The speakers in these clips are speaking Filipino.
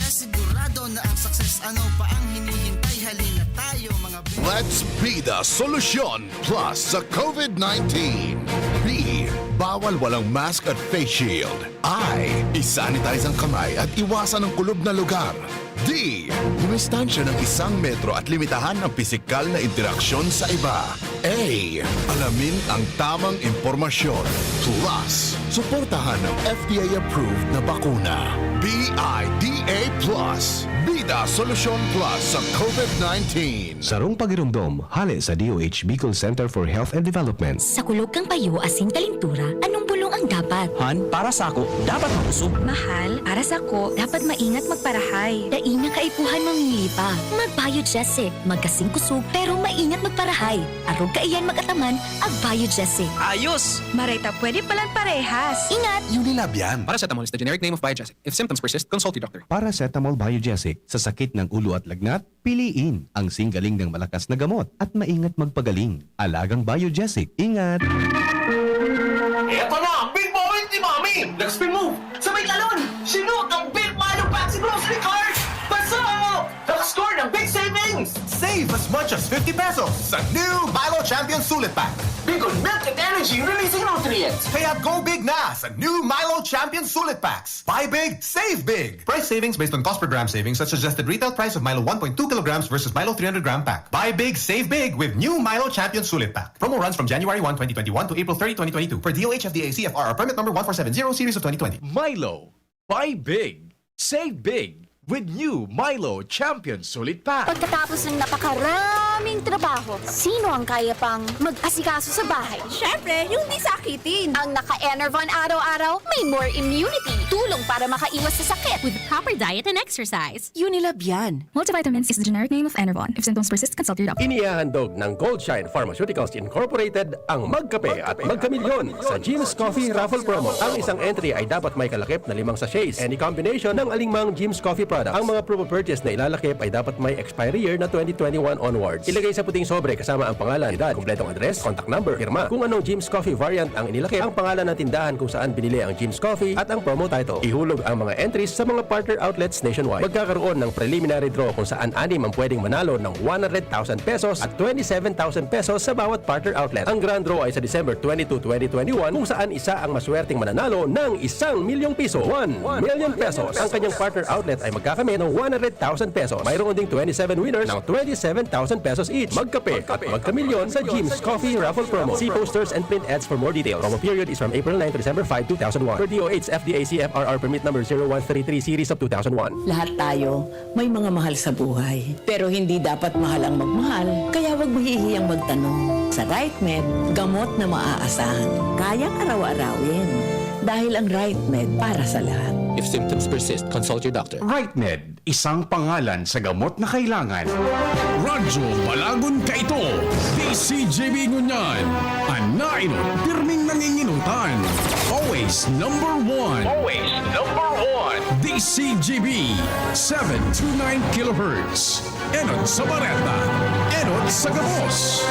sigurado na ang success. Ano pa ang hinihintay? Halina tayo mga Let's be the solution plus sa COVID-19. B. Bawal walang mask at face shield. I. Isanitize ang kamay at iwasan ang kulob na lugar. D. Dumistansya ng 1 metro at limitahan ang pisikal na interaksyon sa iba. A. Alamin ang tamang impormasyon. Plus, suportahan ang FDA-approved na bakuna. BIDA Plus. Bida Solusyon Plus sa COVID-19. Sarong pagirumdom, hali sa DOH Bicol Center for Health and Development. Sa kulog kang payo asin kalintura, anong bulong ang dapat? Han, para sa ako, dapat mausog. Mahal, para sa ko, dapat maingat magparahay. Dainang kaipuhan mamili pa. Mag-Biogesic, magkasing kusog, pero maingat magparahay. Arog kaiyan magataman, ag Biogesic. Ayos! Marita, pwede palang parehas. Ingat! Unilab yan. Paracetamol is the generic name of Biogesic. If symptoms persist, consult your doctor. Paracetamol Biogesic. Sa sakit ng ulo at lagnat, piliin ang singgaling ng malakas na gamot at maingat magpagaling. Alagang Biogesic. Ingat! Eto na ang big moment ni Mami! Nag-spin move! Sabay talon! Sinut ang Big Milo Paxi Grocery Card! Basta! Nakascore ng big savings! Save as much as 50 pesos sa new Milo Champion Sulit Pack. Big on milk and energy releasing nutrients! Kaya go big na sa new Milo Champion Sulit Packs. Buy big, save big. Price savings based on cost per gram savings at suggested retail price of Milo 1.2 kilograms versus Milo 300 gram pack. Buy big, save big with new Milo Champion Sulit Pack. Promo runs from January 1, 2021 to April 30, 2022 for DOH FDA CFR permit number 1470 series of 2020. Milo. Buy big. Save big. With new Milo Champion Sulit Pack. Pagkatapos ng napakaraming trabaho, sino ang kaya pang mag-asikaso sa bahay? Siyempre, yung di sakitin. Ang naka-Enervon araw-araw, may more immunity. Tulong para makaiwas sa sakit. With proper diet and exercise. Unilab yan. Multivitamins is the generic name of Enervon. If symptoms persist, consult your doctor. Inihahandog ng Goldshine Pharmaceuticals Incorporated ang Magkape at Magkamilyon sa Jim's Coffee Raffle Promo. Ang isang entry ay dapat may kalakip na 5 sachets. Any combination ng alingmang Jim's Coffee products. Ang mga promo purchase na ilalakip ay dapat may expiry year na 2021 onwards. Ilagay sa puting sobre kasama ang pangalan, edad, kumpletong address, contact number, firma. Kung anong Jim's Coffee variant ang inilakip, ang pangalan ng tindahan kung saan binili ang Jim's Coffee at ang promo title. Ihulog ang mga entries sa mga partner outlets nationwide. Magkakaroon ng preliminary draw kung saan 6 ang pwedeng manalo ng 100,000 pesos at 27,000 pesos sa bawat partner outlet. Ang grand draw ay sa December 22, 2021 kung saan isa ang maswerteng mananalo ng 1,000,000 piso. 1 million pesos. Ang kanyang partner outlet ay magkakamit ng 100,000 pesos. Mayroon ding 27 winners ng 27,000 pesos each. Magkape at magkamilyon sa Jim's Coffee Raffle Promo. See posters and print ads for more details. Promo period is from April 9 to December 5, 2001. Per DOH FDA CFRR permit number 0133 series of 2001. Lahat tayo may mga mahal sa buhay. Pero hindi dapat mahal ang magmahal. Kaya wag mahihiyang magtanong. Sa RightMed, gamot na maaasahan. Kayang araw-arawin. Dahil ang RightMed para sa lahat. If symptoms persist, consult your doctor. RightMed, isang pangalan sa gamot na kailangan. Radyo Balagon ka ito. DCJB Ngunyan. Anainot, pirming nanginginutan. Always number one. Always number 1! DCGB 729 kHz. Enot sa Bareta. Enot sa Gabos.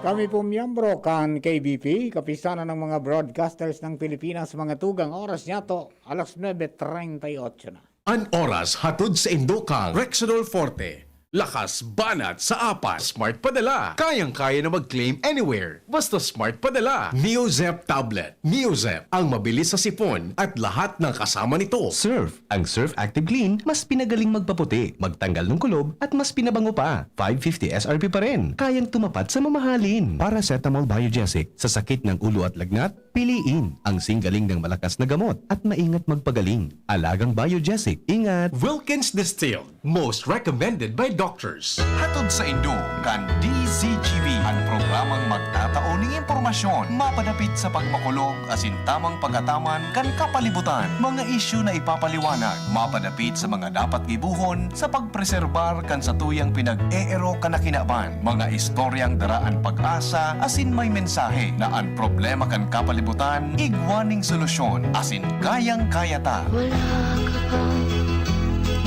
Kami po miyembro kan KBP, kapisanan ng mga broadcasters ng Pilipinas, mga tugang oras niya to, alas 9:38 na. An oras hatod sa Indokang Rexidol Forte. Lakas banat sa apas. Smart padala. Kayang-kaya na mag-claim anywhere. Basta smart padala. Neozep Tablet. Neozep, ang mabilis sa sipon at lahat ng kasama nito. Surf. Ang Surf Active Clean, mas pinagaling magpaputi, magtanggal ng kulob, at mas pinabango pa. 550 SRP pa rin. Kayang tumapat sa mamahalin. Paracetamol Biogesic. Sa sakit ng ulo at lagnat, piliin ang singgaling ng malakas na gamot at maingat magpagaling. Alagang Biogesic. Ingat! Wilkins Distilled. Most recommended by doctors. Hatod sa Indo kan DCGB ang programang magtatao ng impormasyon mapadapit sa pagmakulog asin tamang pagataman kan kapalibutan. Mga isyu na ipapaliwanag mapadapit sa mga dapat gibuhon sa pagpreserbar kan sa tuyang pinag-eero kanakinaban. Mga istoryang daraan pag-asa asin may mensahe na ang problema kan kapalibutan igwaning solusyon asin kayang-kaya ta. Wala ka bang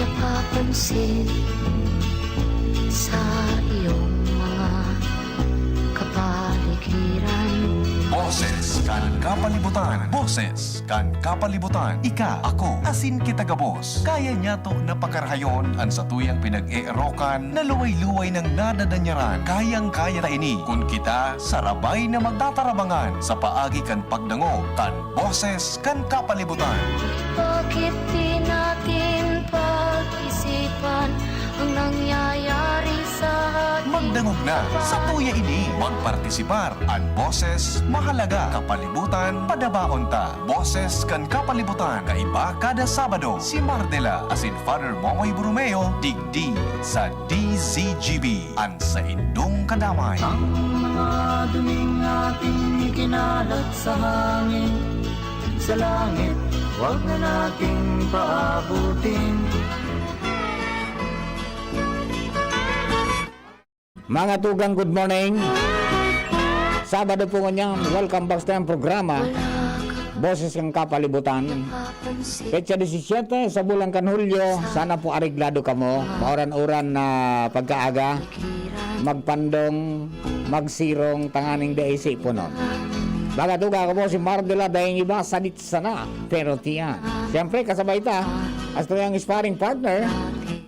napapansin sa iyong mga kapaligiran? Boss Boses kan kapalibutan. Boses kan kapalibutan. Ika, ako, asin kita gabos. Kaya niya to napakarahayon an sa tuyang pinag-eerokan na luway-luway ng nadadanyaran. Kayang-kaya ta ini kung kita sarabay na magtatarabangan sa paagi kan pagdango kan boses kan kapalibutan. Bakit di natin pag-isipan ang nangyayari sa ating Magdangog na sa tuya ini. Magpartisipar ang boses mahalaga kapalibutan padabaon ta. Boses kan kapalibutan kaiba kada Sabado. Si Mardela asin Father Momoy Brumeo digdi sa DZGB an sa indong kadamay. Mga duming ating ikinalat sa hangin, sa langit, huwag na nating paabutin. Mga tugang, good morning. Sabado po ngayon, welcome back sa programa Boses ng Kapalibutan. Petsa 17 sa bulan kan Hulyo. Sana po ariglado kamo. Pauran-uran na pagkaaga. Magpandong, magsirong, tanganing daisi po nun. Baga tuga ko po si Mardela dahil iba salit sana. Pero tiyan. Siyempre kasabay ta. As to yung sparring partner,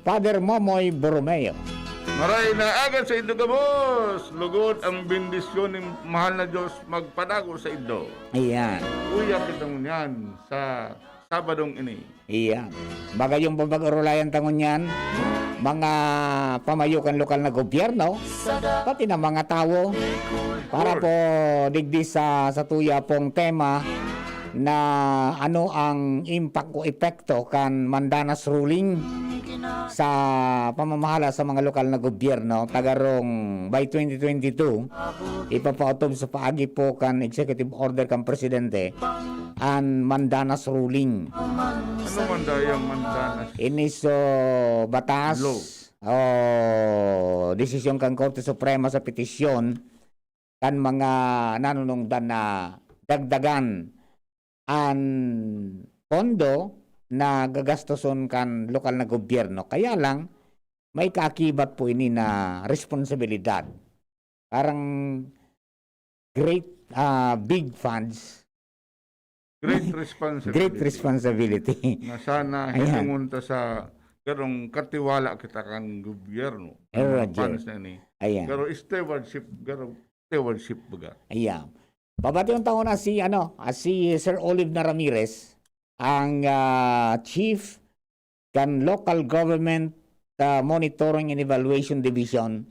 Father Momoy Borromeo. Maray na agad sa Indo Gabos. Lugod ang bendisyon ng mahal na Diyos magpadago sa Indo. Ayan. Uya kita mo yan sa Sabadong ini. Iyan. Baga yung pag-urulayan tangon yan, mga pamayukan lokal na gobyerno, pati na mga tao, para po digdi sa tuya pong tema na ano ang impact o epekto kan Mandanas ruling sa pamamahala sa mga lokal na gobyerno tagarong by 2022 ipapautob sa paagi po kan executive order kan presidente ang Mandanas ruling. Ano man dayang Mandanas? Inis batas o desisyon kan Korte Suprema sa petisyon kan mga nanunungdan na dagdagan ang pondo na gagastoson kan lokal na gobyerno. Kaya lang, may kaakibat po ini na responsibilidad. Parang great big funds. Great responsibility. Great responsibility. Na sana hinungunta sa garong katiwala kita kang gobyerno. Funds na ni. Ayan. Garo stewardship, stewardship baga. Ayan. Babati yung taon na si Sir Olive na Ramirez, ang Chief kan Local Government Monitoring and Evaluation Division,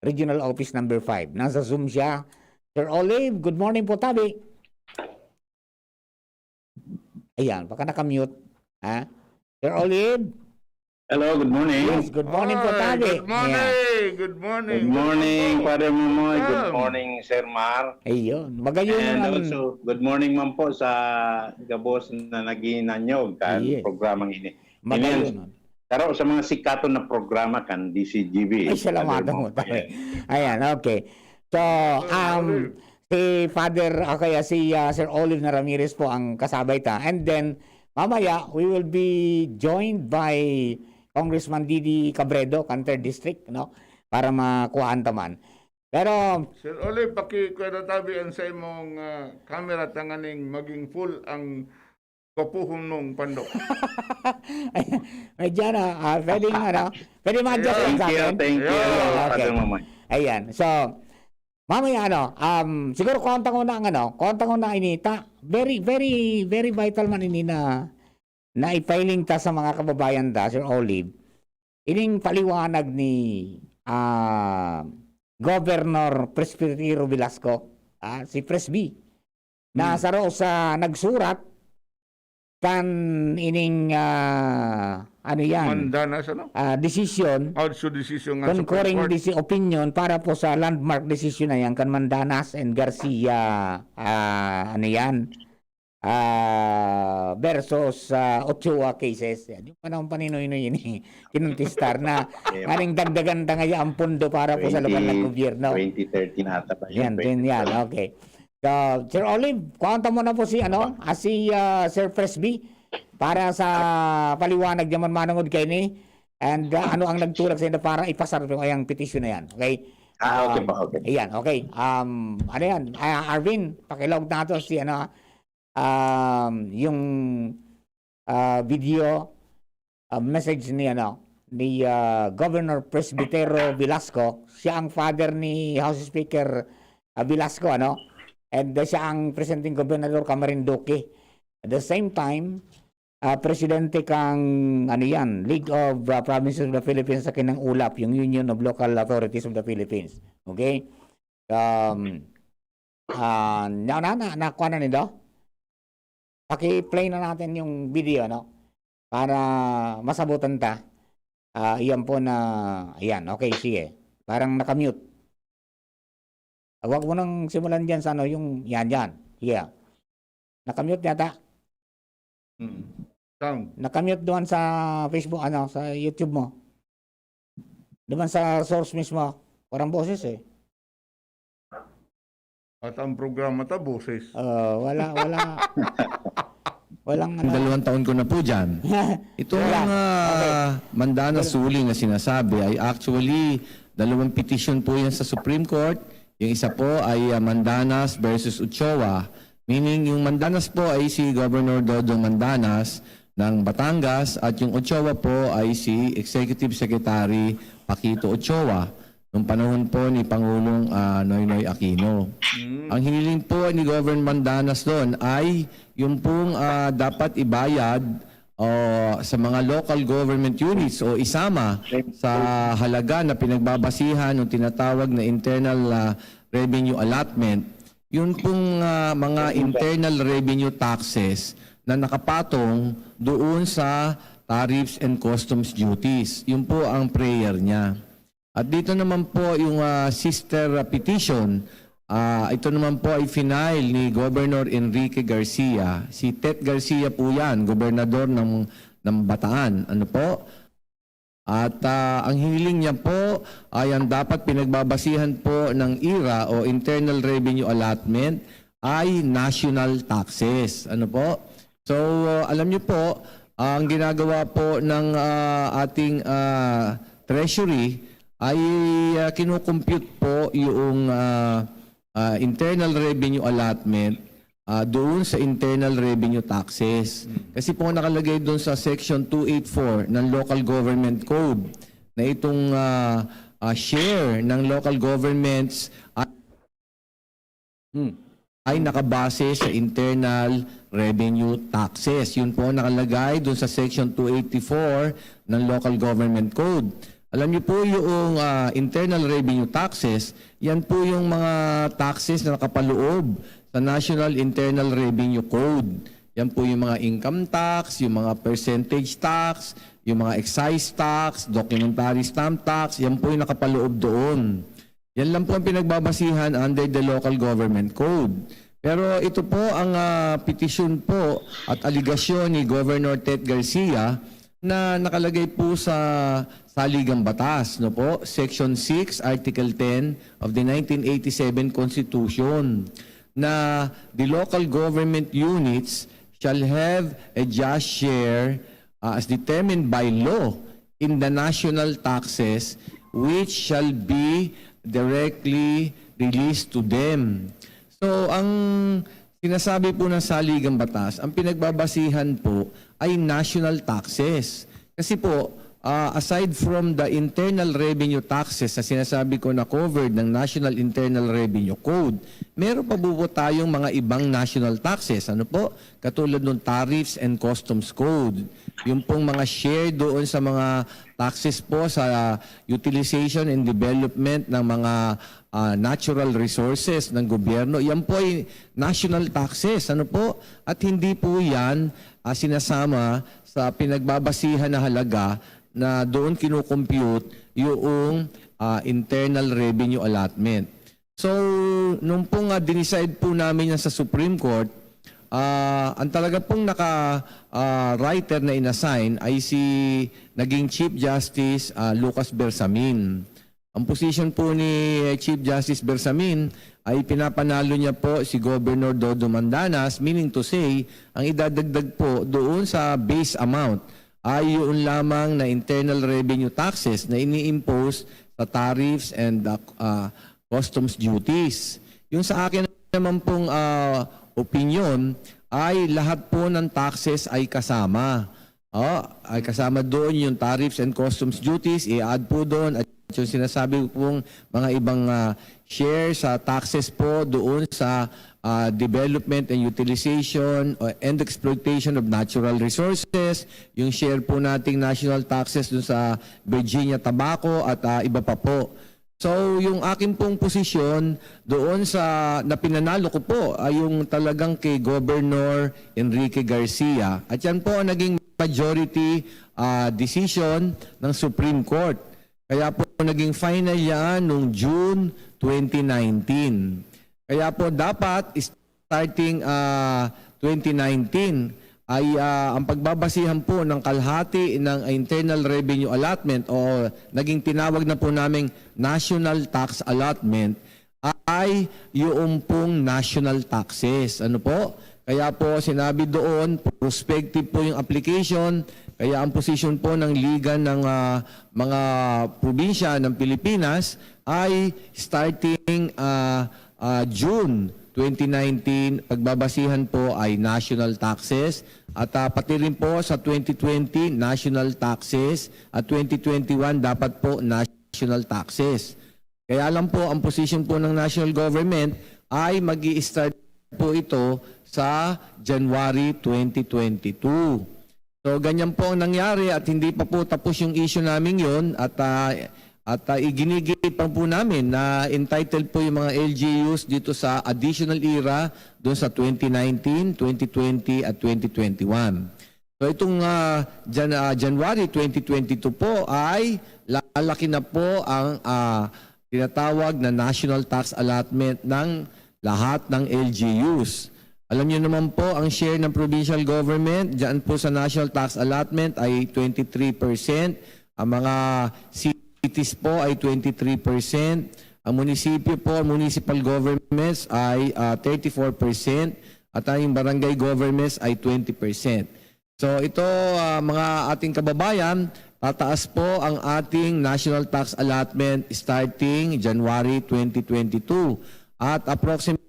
Regional Office number 5. Nasa Zoom siya. Sir Olive, good morning po tabi. Ayan, baka nakamute. Ha? Sir Olive? Hello, good morning. Yes, good morning po tabi. Good morning. Ayan. Good morning. Good morning, Father Momoy. Good morning, Sir Mar. Ayun. Magayon. And also, good morning man po sa Gabos na naginanyog kan programang ini. Magayon. Taro sa mga sikaton na programa kan DCGB. Ay, salamat mo tayo. Ayan, okay. So, si Father, kaya si Sir Olive na Ramirez po ang kasabay ta. And then, mamaya, we will be joined by Congressman Didi Cabredo, Canter District, no? Para makuhaan taman. Pero, Sir Olive, pakikwenatabian sa imong camera tanganing maging full ang kapuhong nung pandok. medyo pwede ma-adjust lang sa akin. Thank you, Okay. Father Momoy. Ayan, so, mamaya siguro kontang ko na inita, very, very, very vital man ini na ipiling ta sa mga kababayan ta, Sir Olive, ining paliwanag ni Governor Presbytero Velasco, si Presby, na sa nagsurat kan ining Mandanas, decision, decision concurring opinion para po sa landmark decision na yan kan Mandanas and Garcia versus Ochoa cases. Yung panahon paninoy-noy yun kinuntistar na maring dagdagan tangaya ang pondo para po sa lokal na gobyerno. 2013 ata pa yan. Okay. So, Sir Olive, kuwanta mo na po si Sir Presby para sa paliwanag naman manungod kay ni and ano ang nagtulak sa inyo para ipasar yung ayang petisyon na yan. Okay? Okay po, okay. Ayan, okay. Ano yan? Arvin, pakilog nato si yung video message ni Governor Presbitero Velasco. Siya ang father ni House Speaker Velasco, and siya ang presenting gobernador Camarindque. At the same time, presidente kang League of Provinces of the Philippines sa kinang ULAP, yung Union of Local Authorities of the Philippines. Okay? Nakuha na nito? Paki-play na natin yung video, para masabutan ta. Iyan po na, ayan, okay, sige. Parang nakamute. Huwag mo nang simulan dyan sa yung yan. Yeah. Nakamute yata. Sound. Nakamute doon sa Facebook, sa YouTube mo. Doon sa source mismo. Parang boses eh. At ang programa ta, boses. Wala. Walang 2 taon ko na po dyan. Itong Mandanas Ruling na sinasabi ay actually 2 petition po yan sa Supreme Court. Yung isa po ay Mandanas versus Ochoa. Meaning yung Mandanas po ay si Governor Dodong Mandanas ng Batangas at yung Ochoa po ay si Executive Secretary Paquito Ochoa noong panahon po ni Pangulong Noynoy Aquino. Ang hiniling po ni Governor Mandanas doon ay yung pong dapat ibayad sa mga local government units o isama sa halaga na pinagbabasihan ng tinatawag na internal revenue allotment. Yun pong mga internal revenue taxes na nakapatong doon sa tariffs and customs duties. Yun po ang prayer niya. At dito naman po yung sister petition, ito naman po ay final ni Governor Enrique Garcia. Si Tet Garcia po yan, gobernador ng Bataan. Ano po? At ang hiniling niya po ay ang dapat pinagbabasihan po ng IRA o Internal Revenue Allotment ay national taxes. Ano po? So, alam niyo po, ang ginagawa po ng ating treasury ay kinukompute po yung Internal Revenue Allotment doon sa internal revenue taxes. Kasi po nakalagay doon sa section 284 ng Local Government Code na itong share ng local governments ay nakabase sa internal revenue taxes. Yun po nakalagay doon sa section 284 ng Local Government Code. Alam niyo po yung internal revenue taxes, yan po yung mga taxes na nakapaloob sa National Internal Revenue Code. Yan po yung mga income tax, yung mga percentage tax, yung mga excise tax, documentary stamp tax, yan po yung nakapaloob doon. Yan lang po ang pinagbabasihan under the Local Government Code. Pero ito po ang petition po at aligasyon ni Governor Tet Garcia na nakalagay po sa Saligang Batas, no po? Section 6, Article 10 of the 1987 Constitution, na the local government units shall have a just share as determined by law in the national taxes which shall be directly released to them. So, ang sinasabi po ng Saligang Batas, ang pinagbabasihan po ay national taxes. Kasi po, aside from the internal revenue taxes na sinasabi ko na covered ng National Internal Revenue Code, meron pa po tayong mga ibang national taxes. Ano po? Katulad ng Tariffs and Customs Code. Yung pong mga share doon sa mga taxes po sa utilization and development ng mga natural resources ng gobyerno. Yan po ay national taxes. Ano po? At hindi po yan sinasama sa pinagbabasihan na halaga na doon kinukompute yung internal revenue allotment. So, nung pong dinicide po namin yan sa Supreme Court, ang talaga pong naka-writer na inassign ay si naging Chief Justice Lucas Bersamin. Ang position po ni Chief Justice Bersamin ay pinapanalo niya po si Governor Dodo Mandanas, meaning to say, ang idadagdag po doon sa base amount ay yun lamang na internal revenue taxes na ini-impose sa tariffs and customs duties. Yung sa akin naman pong opinion ay lahat po ng taxes ay kasama. Ay kasama doon yung tariffs and customs duties, i-add po doon at yung sinasabi ko pong mga ibang share sa taxes po doon sa development and utilization and exploitation of natural resources, yung share po nating national taxes doon sa Virginia Tobacco at iba pa po. So, yung akin pong posisyon doon sa napinanalo ko po ay yung talagang kay Governor Enrique Garcia. At yan po ang naging majority decision ng Supreme Court. Kaya po naging final yan noong June 2019. Kaya po dapat starting 2019 ay ang pagbabasihan po ng kalahati ng Internal Revenue Allotment o naging tinawag na po naming National Tax Allotment ay yung pong national taxes. Ano po? Kaya po sinabi doon, prospective po yung application, kaya ang position po ng Liga ng mga probinsya ng Pilipinas ay starting June 2019, pagbabasihan po ay national taxes at pati rin po sa 2020 national taxes at 2021 dapat po national taxes. Kaya lang po ang position po ng national government ay mag-i-start po ito sa January 2022. So ganyan po ang nangyari at hindi pa po tapos yung issue namin yon at iginigit pa po namin na entitled po yung mga LGUs dito sa additional era doon sa 2019, 2020 at 2021. So itong January 2022 po ay lalaki na po ang tinatawag na national tax allotment ng lahat ng LGUs. Alam niyo naman po ang share ng provincial government diyan po sa national tax allotment ay 23%, ang mga cities po ay 23%, ang munisipyo po, municipal governments ay 34%, at ang barangay governments ay 20%. So ito mga ating kababayan, tataas po ang ating national tax allotment starting January 2022. At approximately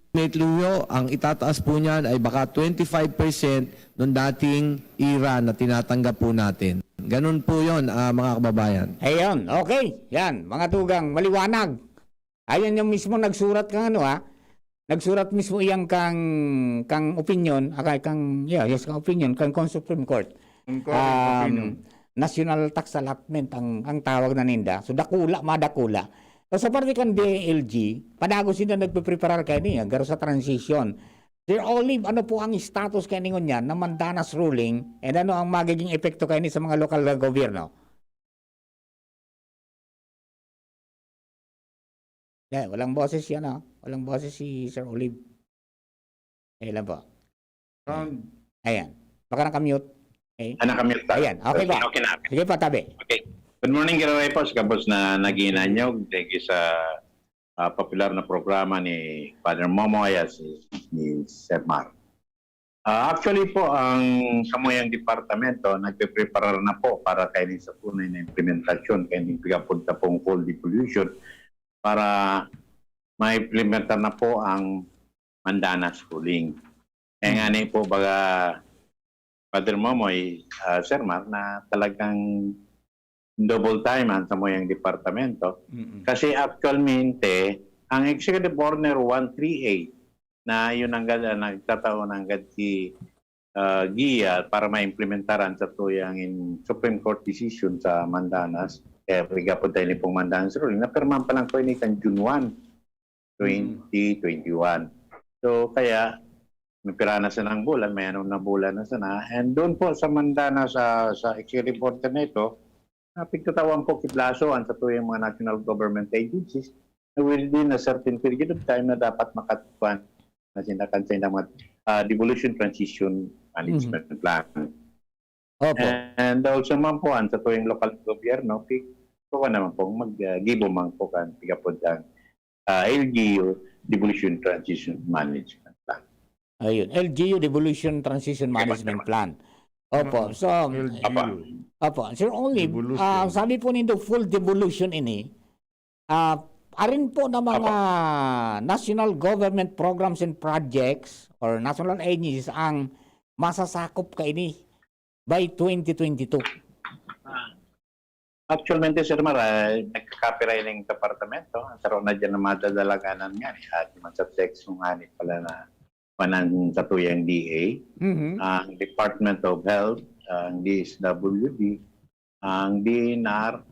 ang itataas po niyan ay baka 25% nung dating era na tinatanggap po natin. Ganun po yon mga kababayan. Ayun, okay. Yan, mga tugang, maliwanag. Ayan yung mismo nagsurat kang nagsurat mismo iyang kang opinion, kang opinion, kang Supreme Court. National tax allotment ang tawag na ninda. So dakula, madakula. So sa parte kan DLG, panago sila nagpe-preparar kayo niya, garo sa transition. Sir Olive, ano po ang status kayo ningon yan na Mandanas ruling and ano ang magiging epekto kayo sa mga lokal na gobyerno? Yeah, walang boses yan, walang boses si Sir Olive. Ayan po. Ayan. Baka nakamute. Okay. Nakamute pa. Ayan, okay ba? Okay na. Sige pa, tabi. Okay. Good morning, Giraway po. Kapos na naginanyog. Thank you sa popular na programa ni Father Momoy at ni Sir Mar. Actually po, ang Samuyang Departamento nagpe-prepare na po para kayo sa punay na implementasyon kayo pigapunta pong full devolution para ma-implementar na po ang Mandanas ruling. Kaya nga po baga Father Momoy, Sir Mar, na talagang double time ang Samuyang Departamento. Kasi actualmente, ang Executive Order 138 na yun ang nagtataon ng si GIA para ma-implementaran sa tuyang in Supreme Court decision sa Mandanas, kaya po tayo ni pong Mandanas ruling, napirmahan pa lang po ini kan June 1, 2021. So kaya, may pirana sa ng bulan, may anong na bulan na sana. And doon po sa Mandanas, sa Executive Order na ito, pagkatawan po kitlasoan sa tuyang mga national government agencies na within a certain period of time na dapat makatuan na sinakansa ng mga devolution transition management plan. Opo. And also man po sa tuyang lokal gobyerno, po naman po mag-gibo man po kan pigapod ang LGU devolution transition management plan. Ayun, LGU devolution transition management plan. Opo, so Opo, Sir Olive, sabi po nindo full devolution ini. Arin po na mga national government programs and projects or national agencies ang masasakop kaini by 2022. Actualmente, Sir Mara, nagkakopyright ng departamento. Ang saro na dyan na madadalaganan nga ni at yung sa text ng ani pala na panan sa tuyang DA, ang Department of Health, ang DSWD, ang DNR,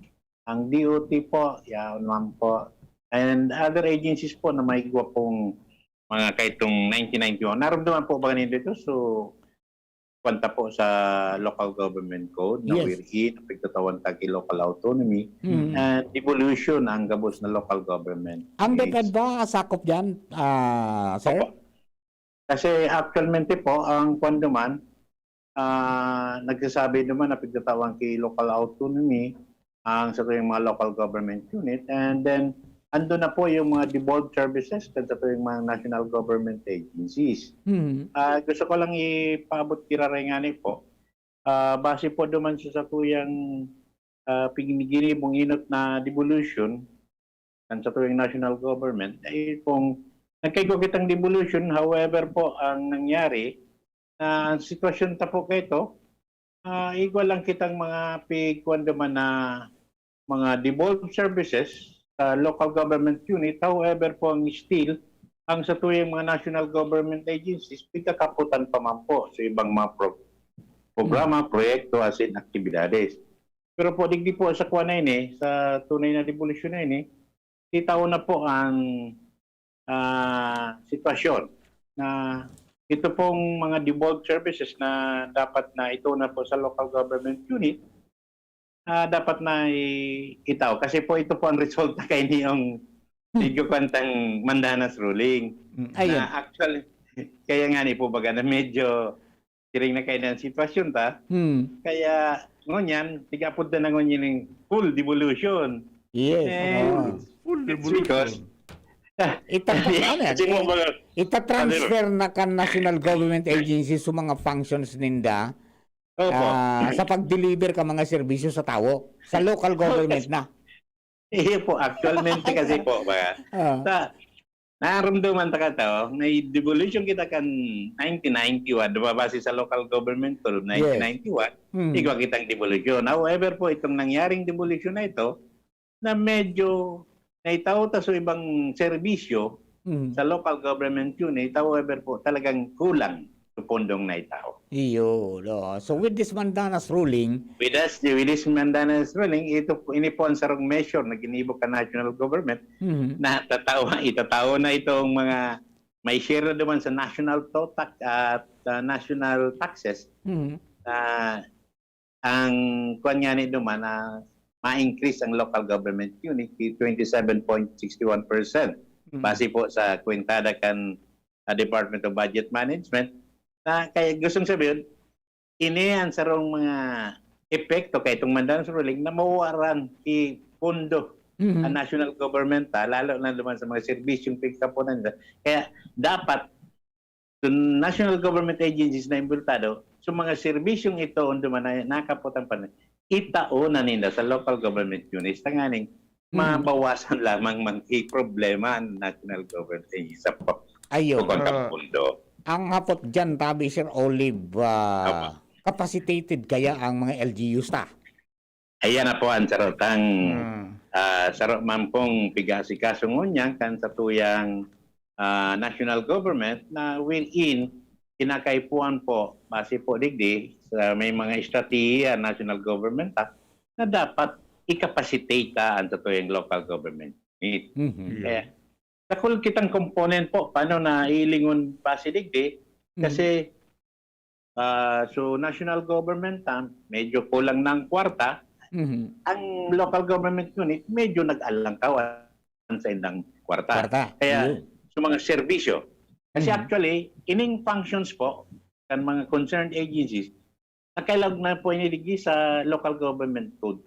ang DOT po, yan naman po, and other agencies po na may gawa pong mga kaitong 1991. Naramdaman po ba kanina dito? So, kwanta po sa local government code na wherein pagtatawan tagi local autonomy and devolution ang gabos na local government. Ang DepEd ba sakop dyan, sir? Opo. Kasi actualmente po, ang kwan naman, nagsasabi naman na pagtatawang kay local autonomy ang sa yung mga local government unit, and then ando na po yung mga devolved services at sa yung mga national government agencies. Gusto ko lang ipaabot kirarengani po. Base po naman sa tuyang pinigilibong inot na devolution at sa tuyang national government, ay kung nagkaigugitang devolution, however po ang nangyari, ang sitwasyon ta po kayo, igual lang kitang mga pigkuan naman na mga devolved services sa local government unit, however po ang still, ang sa tuyang mga national government agencies, pagkakaputan pa man po sa ibang mga programa, proyekto, as in aktibidades. Pero po, digdi po sa kuha na ini, sa tunay na devolution na ini, titaw na po ang sitwasyon na ito pong mga devolved services na dapat na ito na po sa local government unit, dapat na itaw. Kasi po ito po ang resulta kay niyong medyo kwantang Mandanas ruling. Na actually, kaya nga ni po baga na medyo tiring na kayo ng sitwasyon ta. Kaya ngunyan, tigapod na ngunyan ng full devolution. Yes. Full devolution. Because ita-transfer na kan national government agencies sa mga functions ninda sa pag-deliver ka mga serbisyo sa tao sa local government na. Iyo po, actualmente kasi po ba, naramdaman ta ka tao, may devolution kita kan 1991, dumabase sa local government code 1991, ikaw kitang devolution. However po, itong nangyaring devolution na ito, na medyo naitaw ta sa ibang serbisyo sa local government unit, however po, talagang kulang sa pondong naitaw. Iyo. So with this Mandanas ruling, with this Mandanas ruling, ini po ang sarong measure na ginibok ka national government na itatawa na itong mga may share na naman sa national tax at national taxes. Ang kunyani naman na ma-increase ang local government unit 27.61%. Base po sa kwentada kan Department of Budget Management. Kaya gustong sabihin, ini ang sarong mga epekto kay itong Mandanas ruling na mawaran pondo ang national government, lalo na naman sa mga serbisyong pagkapunan. Kaya dapat national government agencies na imbultado, sa mga serbisyong ito na nakaputan pa na, itao na nila sa local government units, tanganing mabawasan lamang problema ang national government agencies sa pondo. Ang hapot dyan, tabi Sir Olive, capacitated kaya ang mga LGUs ta? Ayan na po ang sarotang sarot man pong pigasikaso ngunyang kan sa tuyang national government na wherein kinakaipuan po, base po digdi, sa may mga estratehiya national government na dapat i-capacitate ang sa tuyang local government. Kaya, sakul kitang component po, paano na ilingon pasidigdi, kasi so national government, medyo kulang ng kwarta, ang local government unit, medyo nag-alangkawan sa indang kwarta. Kaya, so mga serbisyo. Kasi actually, ining functions po, kan mga concerned agencies, nakailag na po iniligi sa local government code,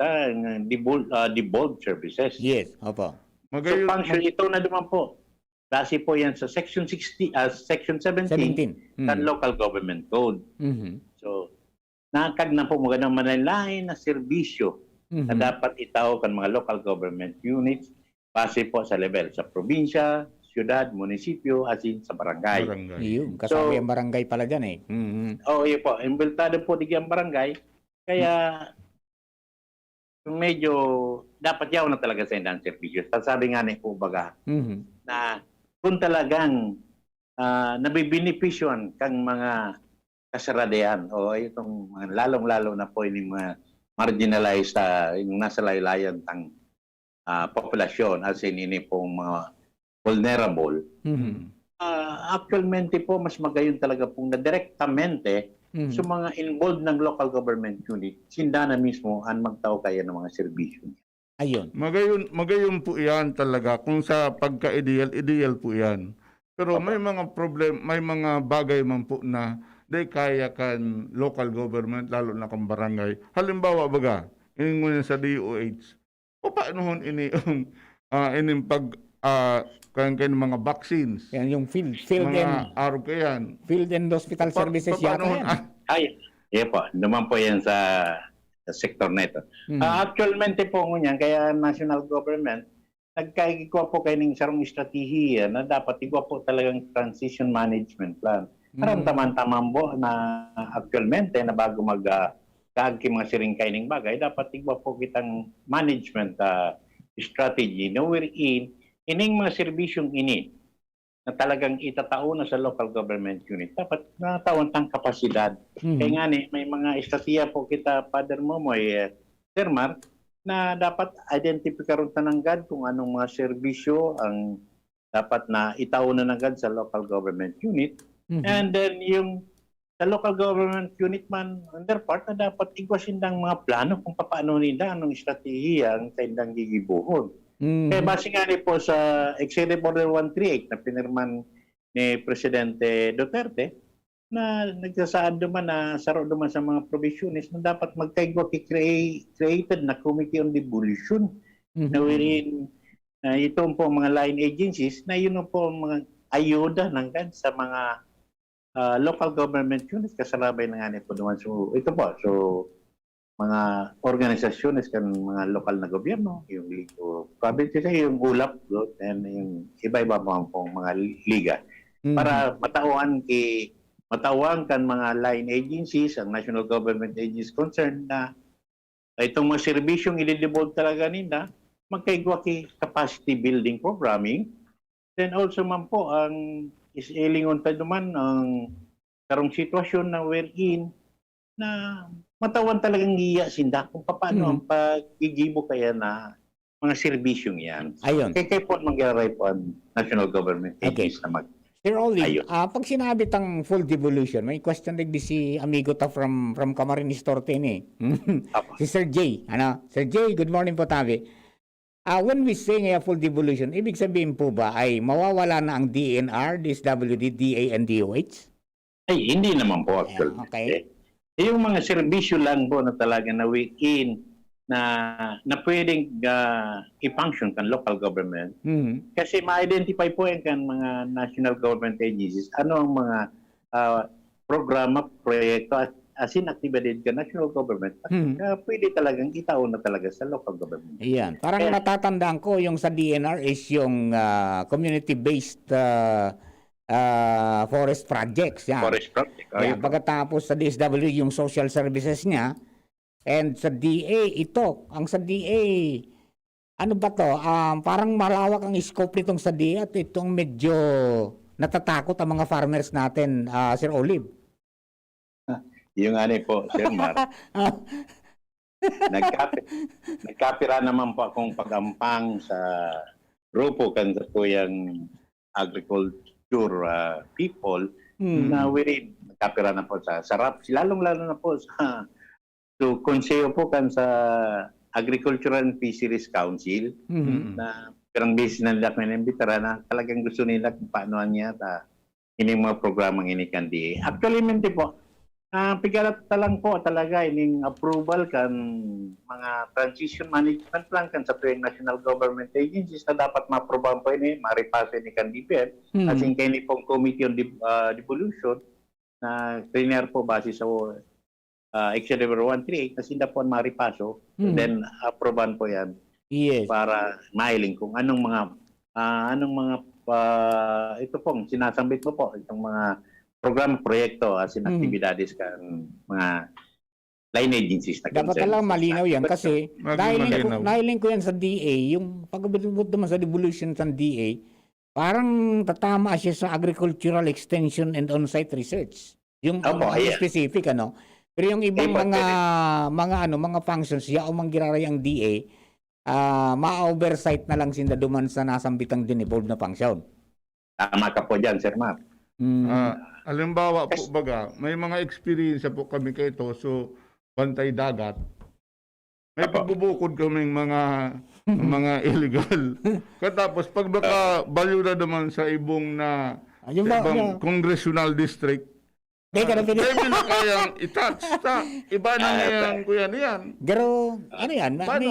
devolved services. Yes, opo. So function, ito na naman po. Base po yan sa Section 17 ng Local Government Code. So, nakag na po mga manalain na serbisyo na dapat itaw kan mga local government units base po sa level sa probinsya, siyudad, munisipyo, as in sa barangay. Iyon, kasama yung barangay pala dyan eh. Oo, yun po. Imbeltado po di ang barangay. Kaya medyo dapat yaw na talaga sa indang servicios. Sabi nga ni po baga na kung talagang nabibenepisyon kang mga kasaradean o itong mga lalong-lalo na po yung mga marginalized yung nasa laylayan tang populasyon as in ini pong mga vulnerable. Actualmente po mas magayon talaga pong na direktamente sa mga involved ng local government unit, sinda na mismo ang magtao kaya ng mga serbisyo. Ayun. Magayon po yan talaga. Kung sa pagka-ideal, ideal po yan. Pero may mga may mga bagay man po na di kaya kan local government, lalo na kang barangay. Halimbawa baga, iningon sa DOH, o paano hon ini ining pag kan mga vaccines. Yan yung field mga araw ka yan. Field and hospital services yata yan. Ay, yeah po. Naman po yan sa sektor na ito. Actualmente po ngunyan, kaya national government, nagkaigwa po kayo ng sarong estratehiya na dapat igwa po talagang transition management plan. Parang taman-taman po na actualmente na bago kaagki mga siring kaining bagay, dapat igwa po kitang management strategy na wherein ining mga serbisyong ini na talagang itatao na sa local government unit, dapat natawan tang kapasidad. Kaya nga may mga estratehiya po kita, Father Momoy, Sir Mark, na dapat identifikaron tananggad kung anong mga serbisyo ang dapat na itao na nagad sa local government unit. And then yung sa local government unit man, on their part, na dapat igwasindang mga plano kung paano nila, anong estratehiya ang kaindang gigibuhon. Kaya base nga po sa Executive Order 138 na pinirman ni Presidente Duterte, na nagsasaad naman na saro naman sa mga provisiones na dapat magkaigwa created na Committee on Devolution na wherein itong po mga line agencies na yun po mga ayuda sa mga local government units kasalabay na nga po naman. So ito po, so mga organisasyones kan mga lokal na gobyerno, yung provinces, yung ULAP, and yung iba-iba pong mga liga para matauhan kan mga line agencies, ang national government agencies concerned na itong mga serbisyong i-devolve talaga nila, magkaigwa capacity building programming. Then also man po, ang isilingon tayo naman ang karong sitwasyon na wherein na matawan talagang iya sinda kung paano ang pag-igibo kaya na mga serbisyong yan. Ayun. Kaya po mag-aray po ang national government agencies na Sir Oli, pag sinabi tang full devolution, may question like si amigo ta from Camarines Norte ni. Si Sir J. Sir J, good morning po tabi. When we say full devolution, ibig sabihin po ba ay mawawala na ang DNR, DSWD, DA, and DOH? Ay, hindi naman po actually. Okay. Yung mga serbisyo lang po na talaga na within na pwedeng i-function kan local government. Kasi ma-identify po yan kan mga national government agencies ano ang mga programa, proyekto as in activated ka national government. Pwede talagang itao na talaga sa local government. Ayan. Parang natatandaan ko yung sa DNR is yung community-based forest projects. Yan. Forest project. Yan. Pagkatapos sa DSW yung social services niya, and sa DA ito, ang sa DA, ano ba to? Parang malawak ang scope nitong sa DA at itong medyo natatakot ang mga farmers natin, Sir Olive. Yung po, Sir Mar, nagkapira naman po akong pagampang sa grupo kan sa kuyang agriculture people na nagkapira na po sa sarap. Lalong-lalo na po sa konseyo po kan sa Agricultural and Fisheries Council na pirang business na nila kanimbitara na talagang gusto nila kung paano niya ini mga programang inikandi. Actually, mente po, pigalat lang po talaga ining approval kan mga transition management plan kan sa tuwing national government agencies na dapat ma-aprobahan po ini, maripasa ni kan DepEd. As in kayo pong Committee on Devolution na trainer po base sa Executive Order 138 na sinda po ang maripaso, then aprobahan po yan. Yes. para mailing kung anong mga ito pong sinasambit mo po, itong mga program, proyekto, aktibidades kan mga line agencies na Dapat concerned. lang malinaw yan kasi Malinaw. nahiling ko yan sa DA, yung pagkabot naman sa devolution ng DA, parang tatama siya sa agricultural extension and on-site research. Yung specific ano. Pero yung ibang mga functions siya o manggiraray ang DA, ma-oversight na lang sinda duman sa nasambitang din-evolve na function. Tama ka po dyan, Sir Mark. Halimbawa po baga, may mga experience po kami kay ito, so bantay dagat. May pagbubukod kaming mga illegal. Katapos pag baka baliw na naman sa ibong na ibang congressional district, pwede na kayang i-touch. Iba na yan, kuya niyan. Pero, ano yan? Paano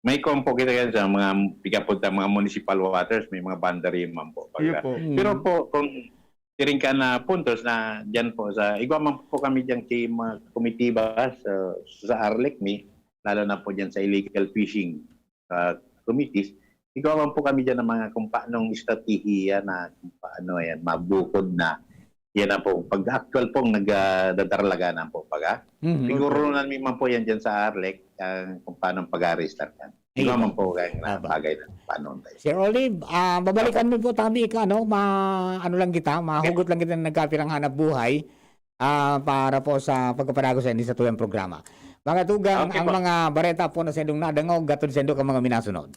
may kompo kita yan sa mga pigapunta, mga municipal waters, may mga boundary man po. Iyo po. Pero po, kung tiring ka na puntos na dyan po, igwaman po kami dyan kay mga komitiba sa ARLECMI, lalo na po dyan sa illegal fishing committees, igwaman po kami dyan ng mga kung paanong estratehiya na kung paano yan, mabukod na. Yan na po, pag actual pong nagdadaralaga po siguro namin man po yan dyan sa ARLEC kung paano pag-restart yan. Hindi naman po kayong bagay na paano tayo. Sir Olive, babalikan mo po tabi ka, mahugot lang kita ng nagkapirang hanap buhay para po sa pagkaparago sa hindi sa tuyang programa. Mga tugang, ang mga bareta po na sendong nadangog, gatod sendong ang mga minasunod.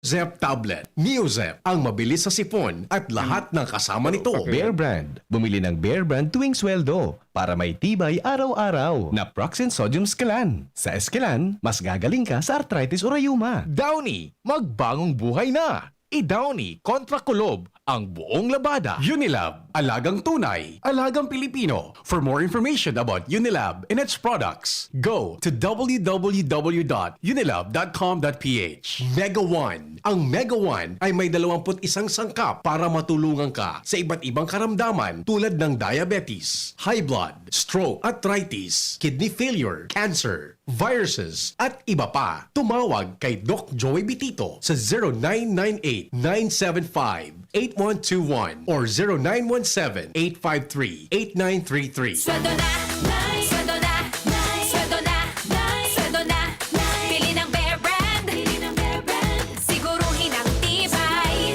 Zep Tablet, NeoZep, ang mabilis sa sipon at lahat ng kasama nito. Bear Brand. Bumili ng Bear Brand tuwing sweldo para may tibay araw-araw na Proxen Sodium Scalan. Sa Escalan, mas gagaling ka sa arthritis o rayuma. Downy, magbagong buhay na. I-Downy kontra kulob ang buong labada. Unilab, alagang tunay, alagang Pilipino. For more information about Unilab and its products, go to www.unilab.com.ph. Mega One. Ang Mega One ay may 21 sangkap para matulungan ka sa iba't ibang karamdaman tulad ng diabetes, high blood, stroke, arthritis, kidney failure, cancer, viruses, at iba pa. Tumawag kay Doc Joey Bitito sa 0998-975-8121 or 0917-853-8933. Sweldo na, sweldo na, sweldo na, sweldo na. Bili ng Bear Brand, siguruhin ang tibay.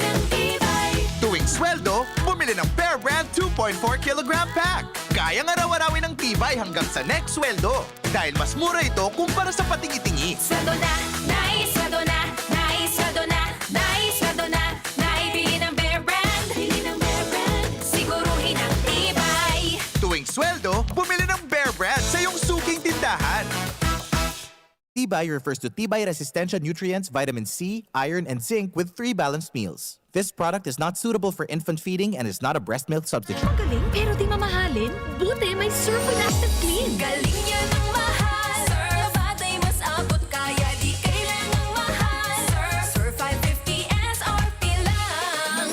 Tuwing sweldo, bumili ng Bear Brand 2.4 kilogram pack. Kayang araw-arawin ng tibay hanggang sa next sweldo. Dahil mas mura ito kumpara sa patingi-tingi. Sweldo na, sweldo na, sweldo na, sweldo na. Bili ng Bear Brand, siguruhin ang tibay. Tuwing sweldo, bumili ng Bear Brand sa iyong suking tindahan. Tibay refers to Tibay Resistensya nutrients, vitamin C, iron, and zinc with 3 balanced meals. This product is not suitable for infant feeding and is not a breast milk substitute. Ang galing, pero di mamahalin. Buti may Surf with Active Clean. Galing yan ang mahal. Surf, batay mas abot kaya di kailangang mahal. Surf 550 SRP lang.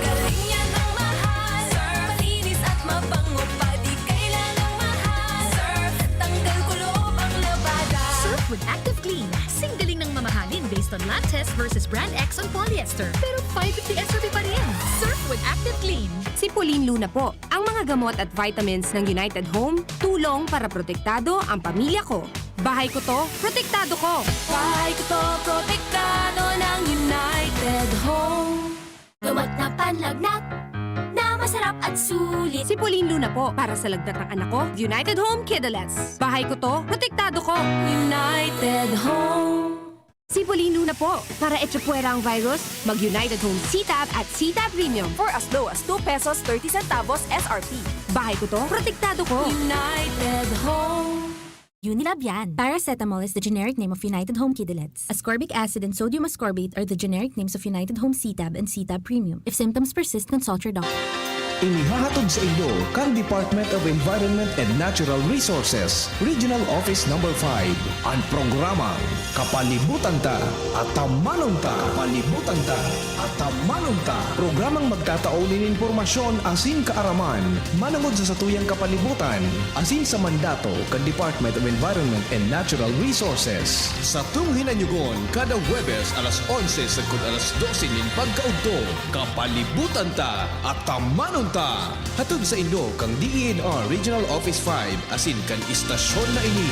Galing yan ang mahal. Surf, malinis at mabango pa di kailangang mahal. Surf, tanggal kulob ang labada. Surf with Active Clean. Singgaling ng mamahalin based on lab test versus brand X on polyester. Pero 550 SRP pa rin. Surf with Active Clean. Si Pauline Luna po. Ang mga gamot at vitamins ng United Home, tulong para protektado ang pamilya ko. Bahay ko to, protektado ko. Bahay ko to, protektado ng United Home. Gamot na panlagnat, na masarap at sulit. Si Pauline Luna po. Para sa lagnat ng anak ko, United Home Kidulets. Bahay ko to, protektado ko. United Home. Si Pauline Luna po. Para etchopuera ang virus, mag-United Home C-Tab at C-Tab Premium. For as low as 2 pesos 30 centavos SRP. Bahay ko to, protektado ko. United Home. Unilab yan. Paracetamol is the generic name of United Home Kidulets. Ascorbic acid and sodium ascorbate are the generic names of United Home C-Tab and C-Tab Premium. If symptoms persist, consult your doctor. inihahatod sa inyo kang Department of Environment and Natural Resources, Regional Office No. 5, ang programang Kapalibutan Ta at Tamanon Ta. Kapalibutan Ta at Tamanon Ta. Programang magtataunin informasyon asin kaaraman, manangod sa satuyang kapalibutan, asin sa mandato kan Department of Environment and Natural Resources. Sa tunghin anyugon, kada Huwebes alas 11 sagkod alas 12 nin pagkaudto, Kapalibutan Ta at Tamanon Ta. Hatod sa inyo kang DENR Regional Office 5 asin kan istasyon na ini.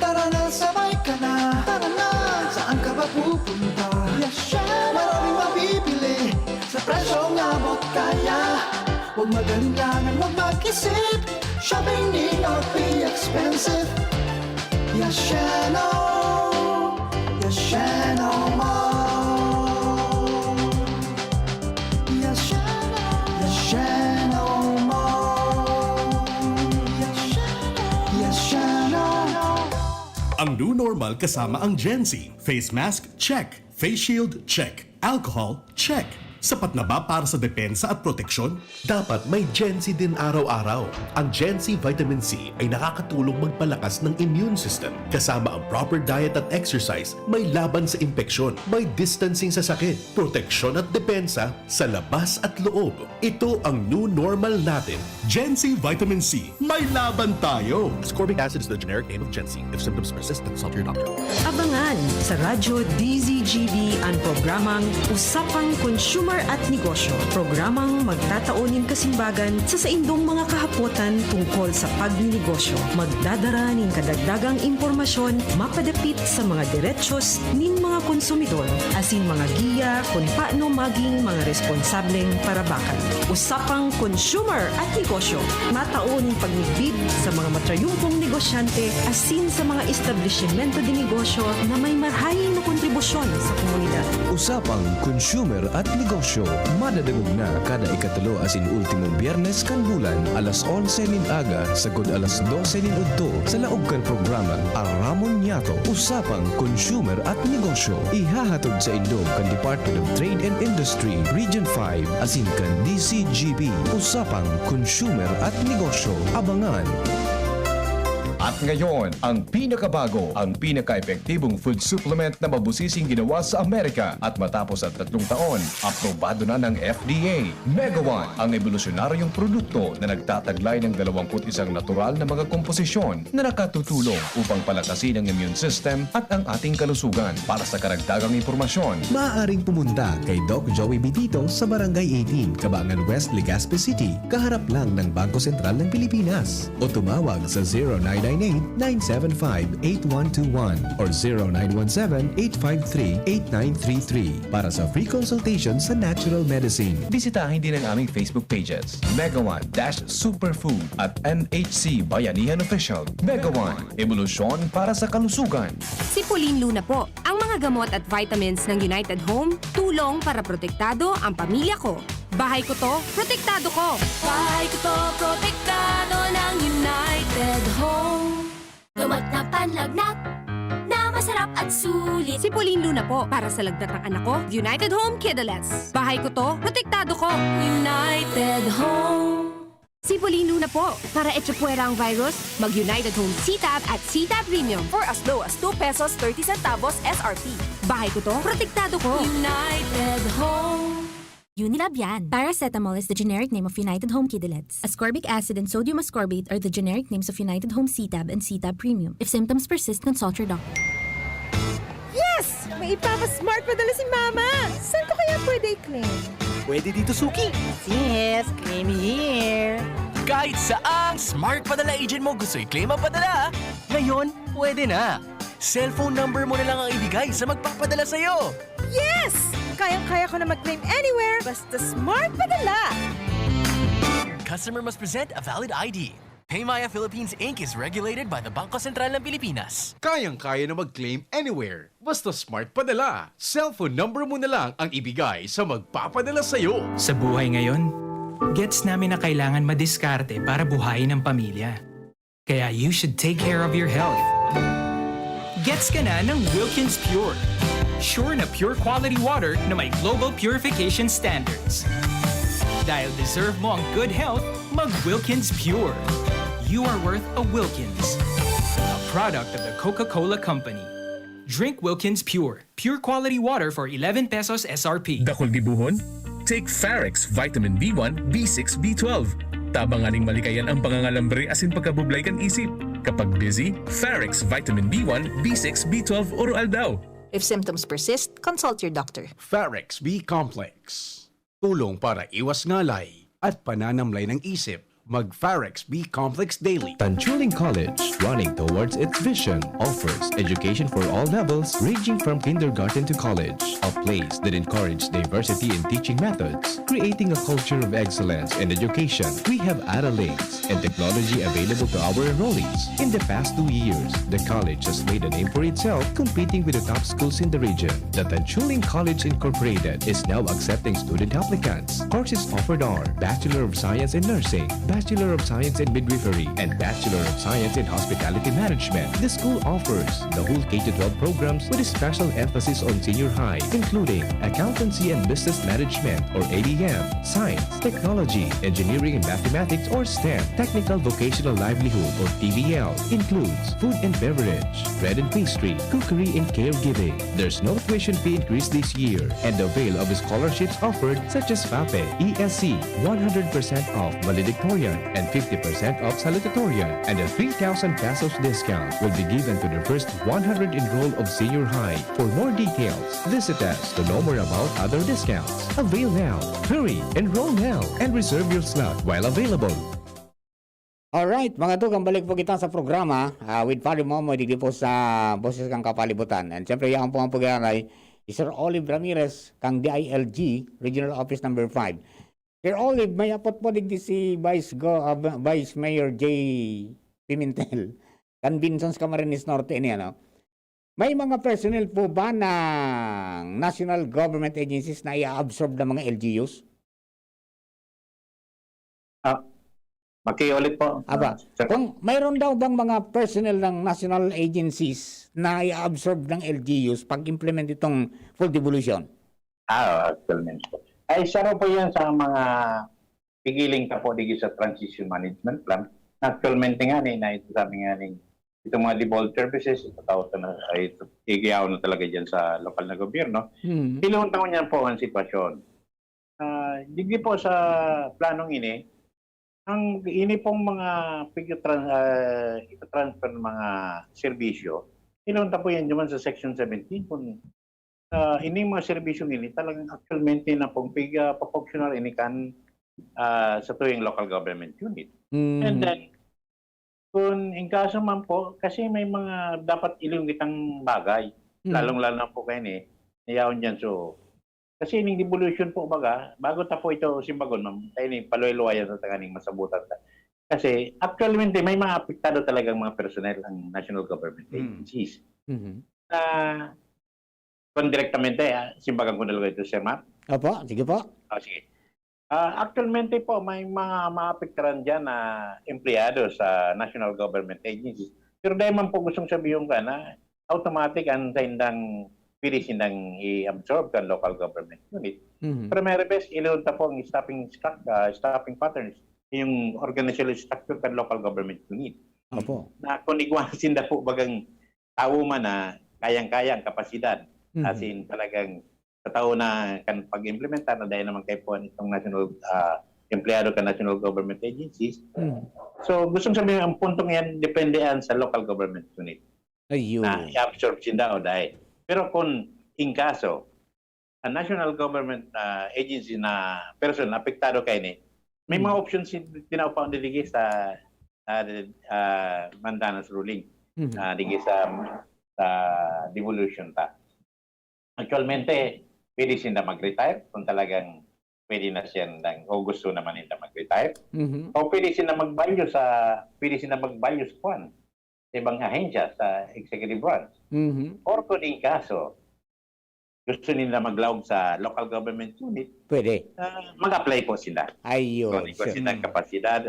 Tara na, sabay ka na. Tara na, saan ka ba pupunta? Maraming mabibili sa presyong abot kaya. Huwag magalinlangan, huwag mag-isip. Shopping need not be expensive. Yashano Mall. Yashano Mall. Yashano. Ang new normal kasama ang Gen Z. Face mask? Check. Face shield? Check. Alcohol? Check. Sapat na ba para sa depensa at proteksyon? Dapat may Gen Z din araw-araw. Ang Gen Z Vitamin C ay nakakatulong magpalakas ng immune system. Kasama ang proper diet at exercise, may laban sa impeksyon, may distancing sa sakit, proteksyon at depensa sa labas at loob. Ito ang new normal natin. Gen Z Vitamin C. May laban tayo! Ascorbic acid is the generic name of Gen Z. If symptoms persist, consult your doctor. Abangan sa Radyo DZGB ang programang Usapang Consumer at Negosyo. Programang magtataunin kasimbagan sa saindong mga kahapotan tungkol sa pagninegosyo. Magdadara nin kadagdagang impormasyon mapadapit sa mga diretsyon nin mga konsumidor asin mga giya kung paano maging mga responsableng parabakan. Usapang Consumer at Negosyo. Mataunin pagnigbid sa mga matrayumpong negosyante asin sa mga establishmento de negosyo na may marhayin na kontribusyon sa komunidad. Usapang Consumer at Negosyo. Madadagog na kada ikatulo asin ultimong biyernes kan bulan alas 11 nin aga sagod alas 12 nin udto sa laog kan programang Aramon Yato. Usapang Consumer at Negosyo. Ihahatod sa indog kan Department of Trade and Industry Region 5 asin kan DCGB. Usapang Consumer at Negosyo. Abangan! At ngayon, ang pinakabago, ang pinaka-epektibong food supplement na mabusising ginawa sa Amerika at matapos ang 3 taon, aprobado na ng FDA. Mega One, ang evolusyonaryong produkto na nagtataglay ng 21 natural na mga komposisyon na nakatutulong upang palakasin ang immune system at ang ating kalusugan. Para sa karagdagang impormasyon, Maaaring pumunta kay Doc Joey Bitito sa Barangay 18, Cabangan West, Legazpi City, kaharap lang ng Bangko Sentral ng Pilipinas. O tumawag sa 0998-975-8121 or 0917-853-8933 para sa free consultation sa natural medicine. bisitahin din ang aming Facebook pages, Mega One Superfood at NHC Bayanihan Official. Mega One, evolusyon para sa kalusugan. Si Pauline Luna po. Ang mga gamot at vitamins ng United Home, tulong para protektado ang pamilya ko. Bahay ko to, protektado ko. Bahay ko to, protektado ng United Home. Gamot na panlagnat, na masarap at sulit. Si Pauline Luna po. Para sa lagnat ng anak ko, United Home Kidulets. Bahay ko to, protektado ko. United Home. Si Pauline Luna po. Para etsapuera ang virus, mag-United Home CTAB at CTAB Premium. For as low as 2 pesos 30 centavos SRP. Bahay ko to, protektado ko. United Home. Unilab yan. Paracetamol is the generic name of United Home Kidulets. Ascorbic acid and sodium ascorbate are the generic names of United Home CTAB and CTAB Premium. If symptoms persist, consult your doctor. Yes! May ipapa-smart padala si Mama! Saan ko kaya pwede i-claim? Pwede dito, Suki. Yes, claim here. Kahit saang smart padala agent mo gusto i-claim ang padala, ngayon, pwede na. Cellphone number mo na lang ang ibigay sa magpapadala sa'yo. Yes! Kayang-kaya ko na mag-claim anywhere, basta smart padala. Customer must present a valid ID. Paymaya Philippines Inc. is regulated by the Bangko Sentral ng Pilipinas. Kayang-kaya na mag-claim anywhere. Basta smart padala. Cellphone number mo na lang ang ibigay sa magpapadala sa'yo. Sa buhay ngayon, gets namin na kailangan madiskarte para buhayin ang pamilya. Kaya you should take care of your health. Gets ka na ng Wilkins Pure. Sure na pure quality water na may global purification standards. Dahil deserve mo ang good health, mag-Wilkins Pure. You are worth a Wilkins. A product of the Coca-Cola Company. Drink Wilkins Pure. Pure quality water for 11 pesos SRP. Dakol gibuhon? Take Farex Vitamin B1, B6, B12. Tabanganing malikayan ang pangangalambre asin pagkabublay kan isip. Kapag busy, Farex Vitamin B1, B6, B12 oral daw. If symptoms persist, consult your doctor. Farex B Complex. Tulong para iwas ngalay at pananamlay ng isip. Mag-Farex B Complex Daily. Tanchuling College, running towards its vision, offers education for all levels ranging from kindergarten to college. A place that encourages diversity in teaching methods, creating a culture of excellence in education. We have accolades and technology available to our enrollees. In the past 2 years, the college has made a name for itself, competing with the top schools in the region. The Tanchuling College Incorporated is now accepting student applicants. Courses offered are Bachelor of Science in Nursing, Bachelor of Science in Midwifery, and Bachelor of Science in Hospitality Management. The school offers the whole K-12 programs with a special emphasis on senior high, including Accountancy and Business Management or ADM, Science, Technology, Engineering and Mathematics or STEM, Technical Vocational Livelihood or TVL, includes Food and Beverage, Bread and Pastry, Cookery and Caregiving. There's no tuition fee increase this year, and the avail of scholarships offered such as FAPE, ESC, 100% off valedictorian, and 50% off salutatorian, and a 3,000 pesos discount will be given to the first 100 enrolled of senior high. For more details, visit us to know more about other discounts. Avail now, hurry, enroll now, and reserve your slot while available. Alright, mga tugang, balik po kita sa programa with Father Momo, digdi po sa Boses kang Kapalibutan. And siyempre, yan po ang pag-aaray, Sir Olive Ramirez, kang DILG, Regional Office Number 5. Sir Olive, may apot po digdi si Vice Mayor J. Pimentel, kan Vinsons Camarines Norte niya, no? May mga personnel po ba ng national government agencies na i-absorb ng mga LGUs? Makiulit po. Aba, kung mayroon daw bang mga personnel ng national agencies na i-absorb ng LGUs pag implement itong full devolution? Actually po. Ay, isa po yan sa mga pigiling ka po digi sa transition management plan. Actualmente nga na ito sabi nga itong mga devolved services, ito tawag na, igiyaw na talaga dyan sa lokal na gobyerno. Ilang taon yan po ang sitwasyon. Digi po sa planong ang ini pong mga ito-transfer ng mga serbisyo, ilang po yan naman sa Section 17 kung ini mga serbisyong ini talagang actualmente na pong proportional ini kan sa tuwing local government unit. And then, kung in kaso man po, kasi may mga dapat ilungitang bagay, lalong-lalo na po kayo niyaon dyan. So, kasi ining devolution po baga, bago ta po ito simbagon, ma'am, tayo ni paluay-luwayan sa tanganing masabutan ta. Kasi actualmente may mga apektado talagang mga personnel ang national government agencies. Kung direktamente, simbagan ko na lang ito, Sir Mark. Opo, sige po. Sige. Actualmente po, may mga maapektaran dyan na empleyado sa national government agencies. Pero dahil man po gustong sabihin ka na automatic ang sindang pwede sindang i-absorb kan local government unit. Primary best, ilunta po ang staffing patterns, yung organizational structure kan local government unit. Opo. Na kung iguan sinda po bagang tao man na kayang-kayang kapasidad. As in, talagang sa tao na kan pag-implementa na dahil naman kayo po itong national empleyado ka national government agencies. So, gustong sabihin, ang puntong yan, dependean sa local government unit. Ayun. Na i-absorb sinda o dahil. Pero kung in kaso, ang national government agency na person apektado kayo may mga options tinaupaw niligi sa Mandanas ruling. Niligi sa devolution ta. Actualmente, pwede siya mag-retire kung talagang pwede na siya o gusto naman nila mag-retire. O pwede siya mag-value sa kwan sa ibang ahensya sa executive branch. Or kung in kaso, gusto nila maglawag sa local government unit, pwede. Mag-apply po sila. Ayun. Kung sila kapasidad,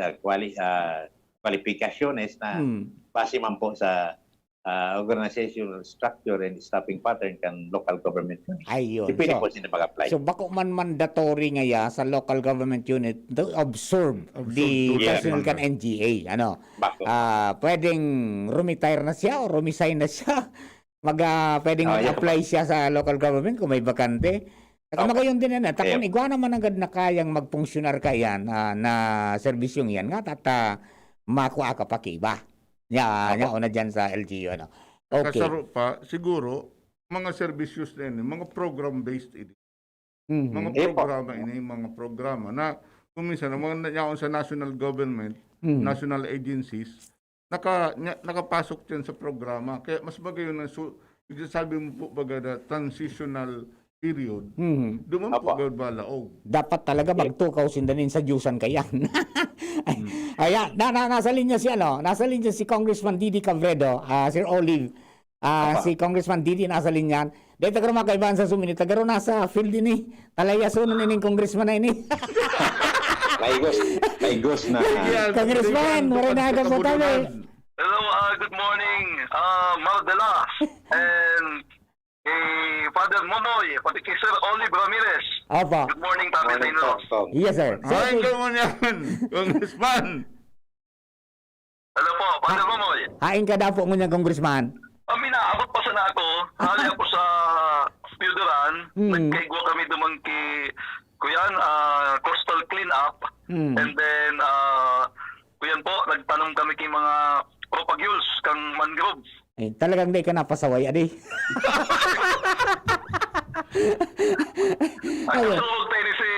kwalifikasyones na base man po sa organizational structure and staffing pattern kan local government unit. Ayun. Depende po sila mag-apply. So bako man mandatory nga sa local government unit to observe the Yes. personnel kan NGA. Ano? Bako. Pwedeng retire na siya o resign na siya. Pwedeng Yeah. mag-apply siya sa local government kung may bakante. Saka magayon din yan. Kung igwa naman agad na kayang magpunksyunar ka yan na serbisyong yan nga tata makuha ka pa kiba. Nya una dyan sa LGU. Ano? Okay. Kasaro pa, siguro, mga services na yun, mga program-based ini. Mga programa ini, mga programa na kung minsan, mga sa national government, national agencies, nakapasok yan sa programa. Kaya mas bagay yun na, sabi mo po baga na transitional period, duman po balaog. Dapat talaga magtukaw sindanin sa Diyusan kayan. Ayan, nasa linya si Congressman Didi Cabredo, Sir Olive. Si Congressman Didi nasa linyan. Dahil tagaro makaibahan sa suminit, tagaro nasa field din talayaso na nining congressman na ini. Maigos na. Congressman, marinaga po tayo. Hello, good morning, Mardela, and Father Momoy, pati kay Sir Olive Ramirez. Apa. Good morning, Tatay sa inyo. Yes, sir. Ay, mo yan, Congressman. Hello po, Father Momoy. Hain ka daw po ngunyan, Congressman. Minaabot pa sa nako, hali ako sa Piuduran, nagkaigwa kami dumang kuyan, coastal cleanup, and then, kuyan po, nagtanong kami kay mga propagules kang mangrove. Talagang di ka napasaway, adi. Nagsuog tayo ni si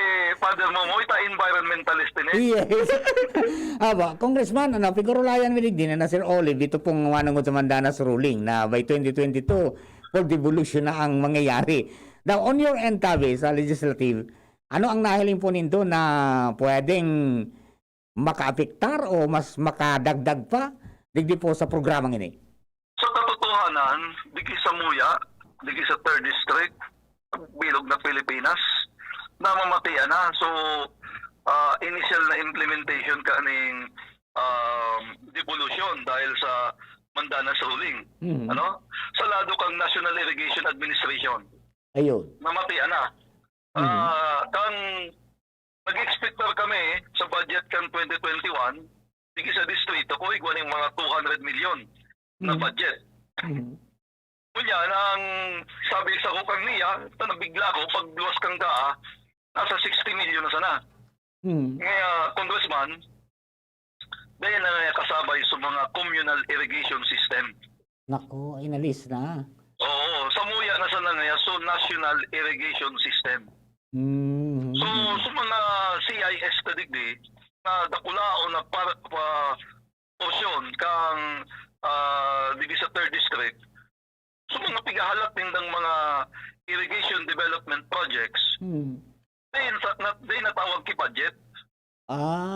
Father Momoy, ta environmentalist din Yes. Aba, Congressman, pigurulayan minig din na Sir Olive, ito pong wanangod sa Mandanas ruling na by 2022, full devolution na ang mangyayari. Now, on your end, Tabi, sa legislative, ano ang nahiling po ninyo na pwedeng makaapektar o mas makadagdag pa digdi po sa programang ini? Sa katotohanan, digi sa Muya, digi sa 3rd District, bilog na Pilipinas, namamatian na. So, initial na implementation kaning devolution dahil sa Mandanas ruling. Ano? Sa lado kang National Irrigation Administration. Ayun. Namatian na. Kang nag-expector kami sa budget kan 2021, digi sa distrito ko, igwan yung mga 200 million na budget. Kunya, ang sabi sa kukang niya, nabigla ko, pag luwas kang daa, nasa 60 million na sana. Ngayon, Congressman, dahil na kasabay sa mga communal irrigation system. Nako, inalis na. Oo, sa Muya na sana ngayon, so National Irrigation System. So, sa mga CIS na digdi, na dakulao na porsyon kang digi sa 3rd District, so mga pigahalat nindang mga irrigation development projects, they natawag ki budget.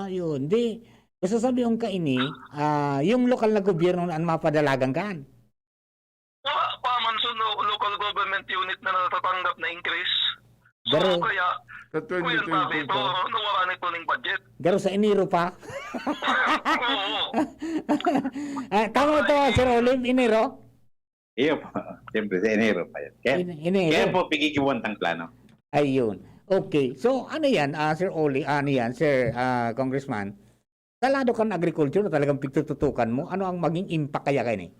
Yun. Di, gusto sabi yung kaini, yung lokal na gobyerno na mapadalagan kan. Paman so local government unit na natatanggap na increase. So Garo, kaya, sa kuyan tabi ito, nawara nito ng budget. garo sa Enero pa. Oo. Tama ito, Sir Olive, Enero? Iyo po. Siyempre, sa Enero pa yan. Enero. Kaya po, pigigiwan tang plano. Ayun. Okay. So, ano yan, Sir Oli, ano yan, Sir Congressman? Talado kan agriculture na talagang pigtututukan mo, ano ang maging impact kaya kayo ni?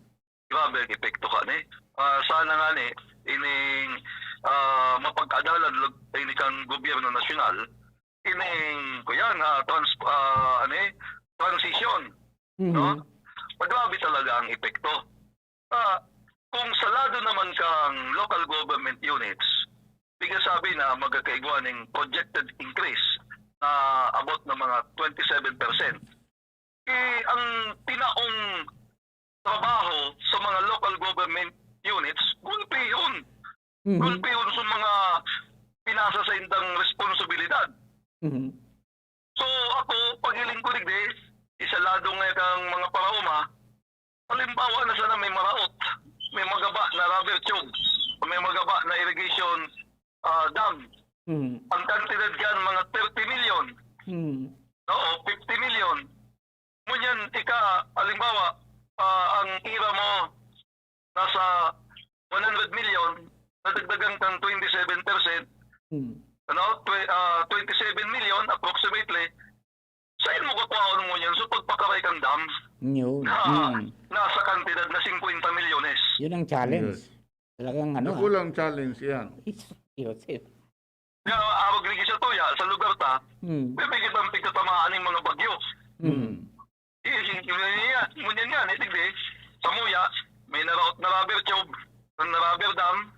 Grabe, epekto ka ni. Sana nga ni, ining mapag-adalan ini kang gobyerno nasyonal, ining kuyan, transition. No? Grabe talaga ang epekto. Kung sa lado naman kang local government units, bigla sabi na magkakaigwa ng projected increase na about na mga 27%. Ang tinaong trabaho sa mga local government units, gulpi yun. Gulpi yun sa mga pinasa sa indang responsibilidad. So ako, paghiling ko digdi, isa lado nga kang mga parauma, halimbawa na sana may maraot, may magaba na rubber tube, may magaba na irrigation dam. Ang kantidad dyan, mga 30 million. Oo, 50 million. Ngunyan, halimbawa, ang ira mo, nasa 100 million, nadagdagan kang 27%, 27 million approximately, saan mo kukuha mo yan? So pagpakaray kang dam, Yun. nasa kantidad na 50 milyones. Yun ang challenge. Talagang ano. Nakulang challenge yan. Yosef. Nga, awag lagi sa tuya, sa lugar ta, bibigit ang pigtatamaan ng mga bagyo. Ngunyan nga, itigdi, sa Muya, may na rubber tube, na rubber dam,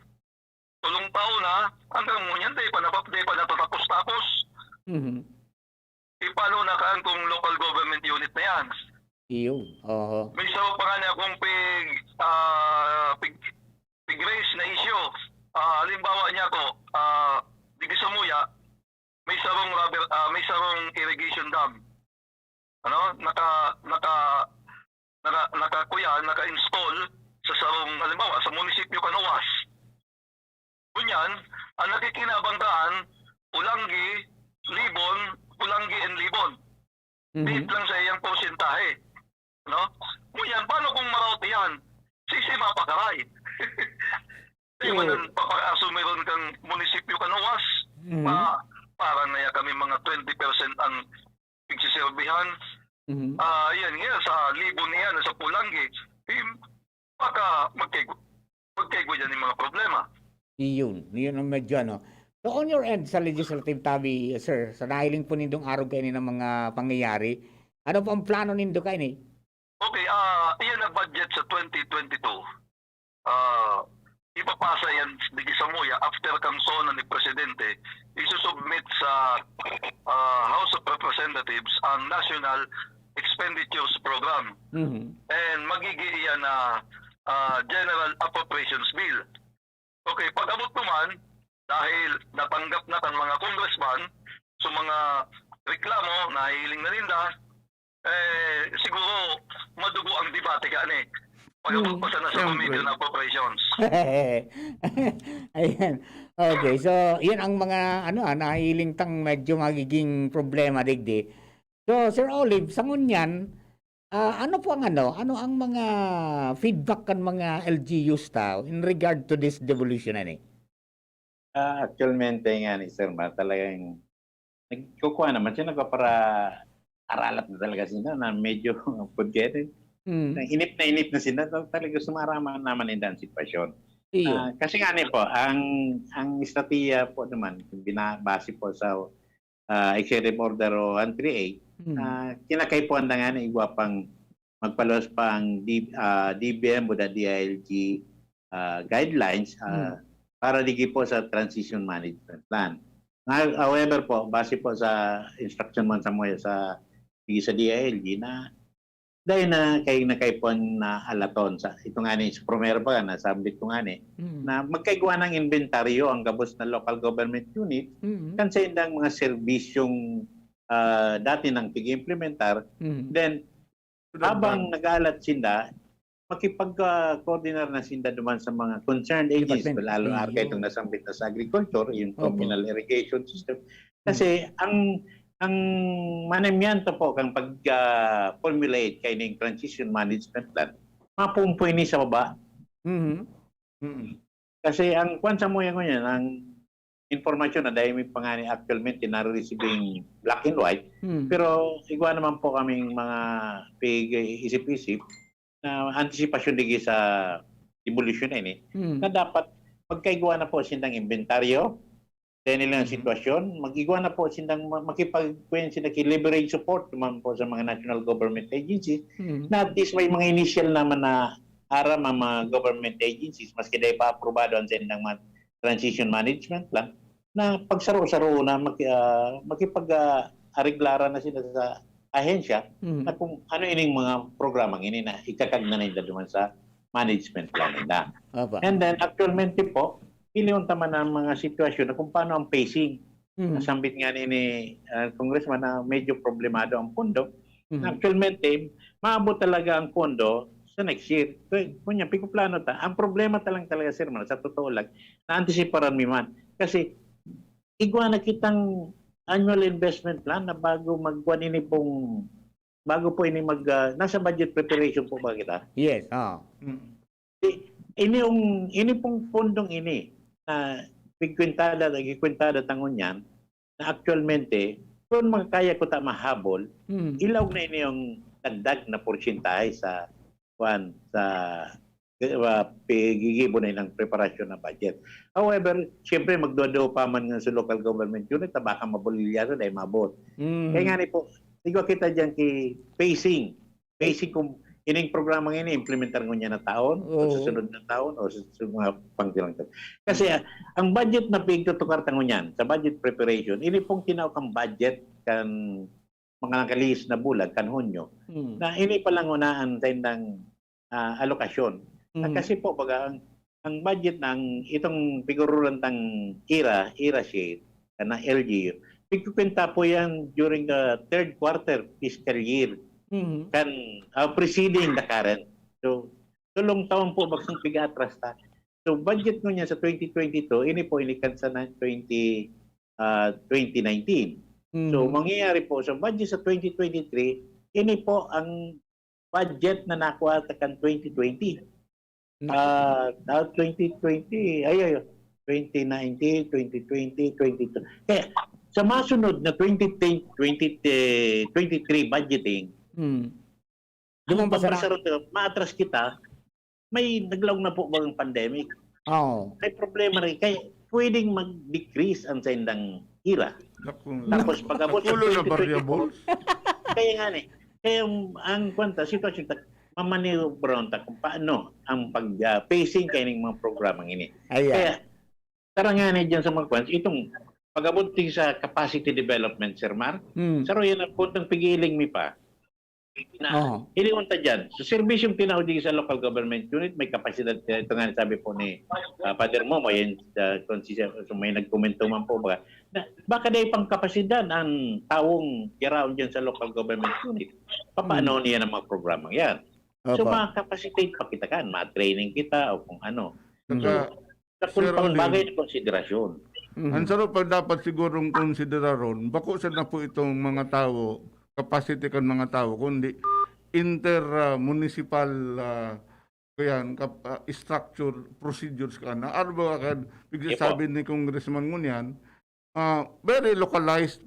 tulong tao na, hanggang ngunyan, di pa natatapos-tapos. Paano na kaan kung local government unit na yan? Iyo. Oo. May isa pa nga niya kung pig-raise na issue. Halimbawa niya ko, dito sa Muya, may sarong rubber, may sarong irrigation dam. Ano? Naka-install sa sarong, halimbawa, sa munisipyo Kanawas. Kunyan, ang nakikinabanggaan, Ulanggi, Libon, Ulanggi and Libon. Date lang sa iyang porsentahe. No? Kunyan, paano kung marauti yan? Sisi mapakaray. Di ba nang papasumiron kang munisipyo Kanawas? Parang naya kami mga 20% ang pagsiserbihan. Yan nga, sa Libon niyan, sa Pulanggi, baka magkaigo dyan yung mga problema. Yun ang medyo ano. So on your end sa legislative tabi, sir, sa nahiling po nindong araw kayo ng mga pangyayari, ano po ang plano nindo kayo ni? Okay, iyan na budget sa 2022. Ipapasa yan digi sa Muya after kamsona ni Presidente, isusubmit sa House of Representatives ang National Expenditures Program. And magiging yan na General Appropriations Bill. Okay, pag-abot naman, dahil natanggap na ng mga congressman sa mga reklamo na hiling na nila, siguro madugo ang debate ka ni. Pag-abot pa sana sa Committee on Appropriations. Ayan. Okay, so yan ang mga nahiling tang medyo magiging problema digdi. So Sir Olive, sa ngunyan, ano ang mga feedback kan mga LGUs tao in regard to this devolution ani? Actualmente nga ni Sir Mar, talagang nagkukuha naman siya para aralat na talaga sila na medyo pagkete. Inip na sila, talaga sumarama naman yung sitwasyon. Kasi nga po, ang estratiya po naman, binabase po sa Executive Order 138, kinakaipuan na nga na igwa pang magpalos pa ang DBM o DILG guidelines para digi po sa Transition Management Plan. However po, base po sa instruction man sa Muya sa DILG na dahil na nakaipon na alaton sa ito nga ni Promero pa na subject ko nga ni na magkaigwa ng inventaryo ang gabos na local government unit kan sa indang mga serbisyong dati nang pig-implementar then habang nag-alat sila makipag-coordinar na sinda duman sa mga concerned agencies, lalo na itong nasambit na sa agriculture, yung communal irrigation system. Kasi ang manamyanto po kang pag-formulate kayo ng transition management plan, mapumpuy ni sa baba. Kasi ang kwansa mo yan, ang informasyon na dahil may pangani actualmente na-receiving black and white, pero igwa naman po kaming mga isip-isip na antisipasyon digi sa devolution ini na dapat magkaigwa na po sindang inventaryo sa nilang sitwasyon, mag-igwa na po sindang makipag-kwen sila leverage support naman po sa mga national government agencies na at least may mga initial naman na aram ang mga government agencies maski dahil pa aprobado ang sindang transition management plan na pagsaro-saro na makipag-ariglara na sila sa ahensya na kung ano ining mga programang ini na ikakag na nila duman sa management plan nila. And then actualmente po, iliyon taman ang mga sitwasyon na kung paano ang pacing. Nasambit nga ni Congressman na medyo problemado ang pondo. Actualmente, maabot talaga ang pondo sa next year. Kunya, pikuplano ta. Ang problema talaga, sir, man, sa totoo lang, na-anticiparan mi man. Kasi, igwa na kitang annual investment plan na bago bago po ini nasa budget preparation po ba kita? Yes. Ini pong pundong ini na ikwintada tangon yan na actualmente kung makakaya ko ta mahabol, ilaw na ini yung dagdag na porsyentahe sa gigibo na ng preparasyon ng budget. However, siyempre magdodo pa man nga sa local government unit, baka mabulilya dahil mabot. Kaya nga po, sigo kita dyan pacing kung ining programang ini implementar ko niya na taon o susunod na taon o sa mga pangkilang taon. Kasi ang budget na pigtutukar tango niyan sa budget preparation, ini pong tinawag budget kan mga nakalis na bulag kan Hunyo. Na ini palang unaan sa indang alokasyon. Kasi po baga ang budget ng itong figururan tang IRA shade na LGU, pigkukwenta po yan during the third quarter fiscal year. Kan preceding the current. So, tulong taon po bagsang pigatras ta. So, budget ko niya sa 2022, ini po inikansa na 2019. So, mangyayari po sa budget sa 2023, ini po ang budget na nakuha kan 2020. 2020, 2019, 2020, 2022. Kaya, sa masunod na 2023 budgeting, maatras kita, may naglawag na po bang pandemic. May problema rin. Kaya pwedeng mag-decrease ang sendang IRA. Tapos pag-abot sa 2024, kaya nga kaya ang sitwasyon mamanibron ta kung paano ang pag-pacing kayo ng mga programang ini. Kaya tarangan dyan sa mga kwans, itong pag-abot sa capacity development, Sir Mar, saro yan ang puntang pigiling mi pa. Iliwan ta dyan. So, serbisyong tinaudi sa local government unit, may kapasidad. Ito nga sabi po ni Father Momo, may nagkomento man po ba, baka dahil pang kapasidad ang taong giraon dyan sa local government unit. Paano niya ng mga programang yan? So, makapacitate pa kita kan, ma-training kita o kung ano. So, kung pang bagay na konsiderasyon. Ang sarap pa dapat sigurong konsideraron, bako sa na po itong mga tao, capacity kan mga tao, kundi inter-municipal structure, procedures ka na. Arba kan, sabi ni Congressman Ngunyan, very localized,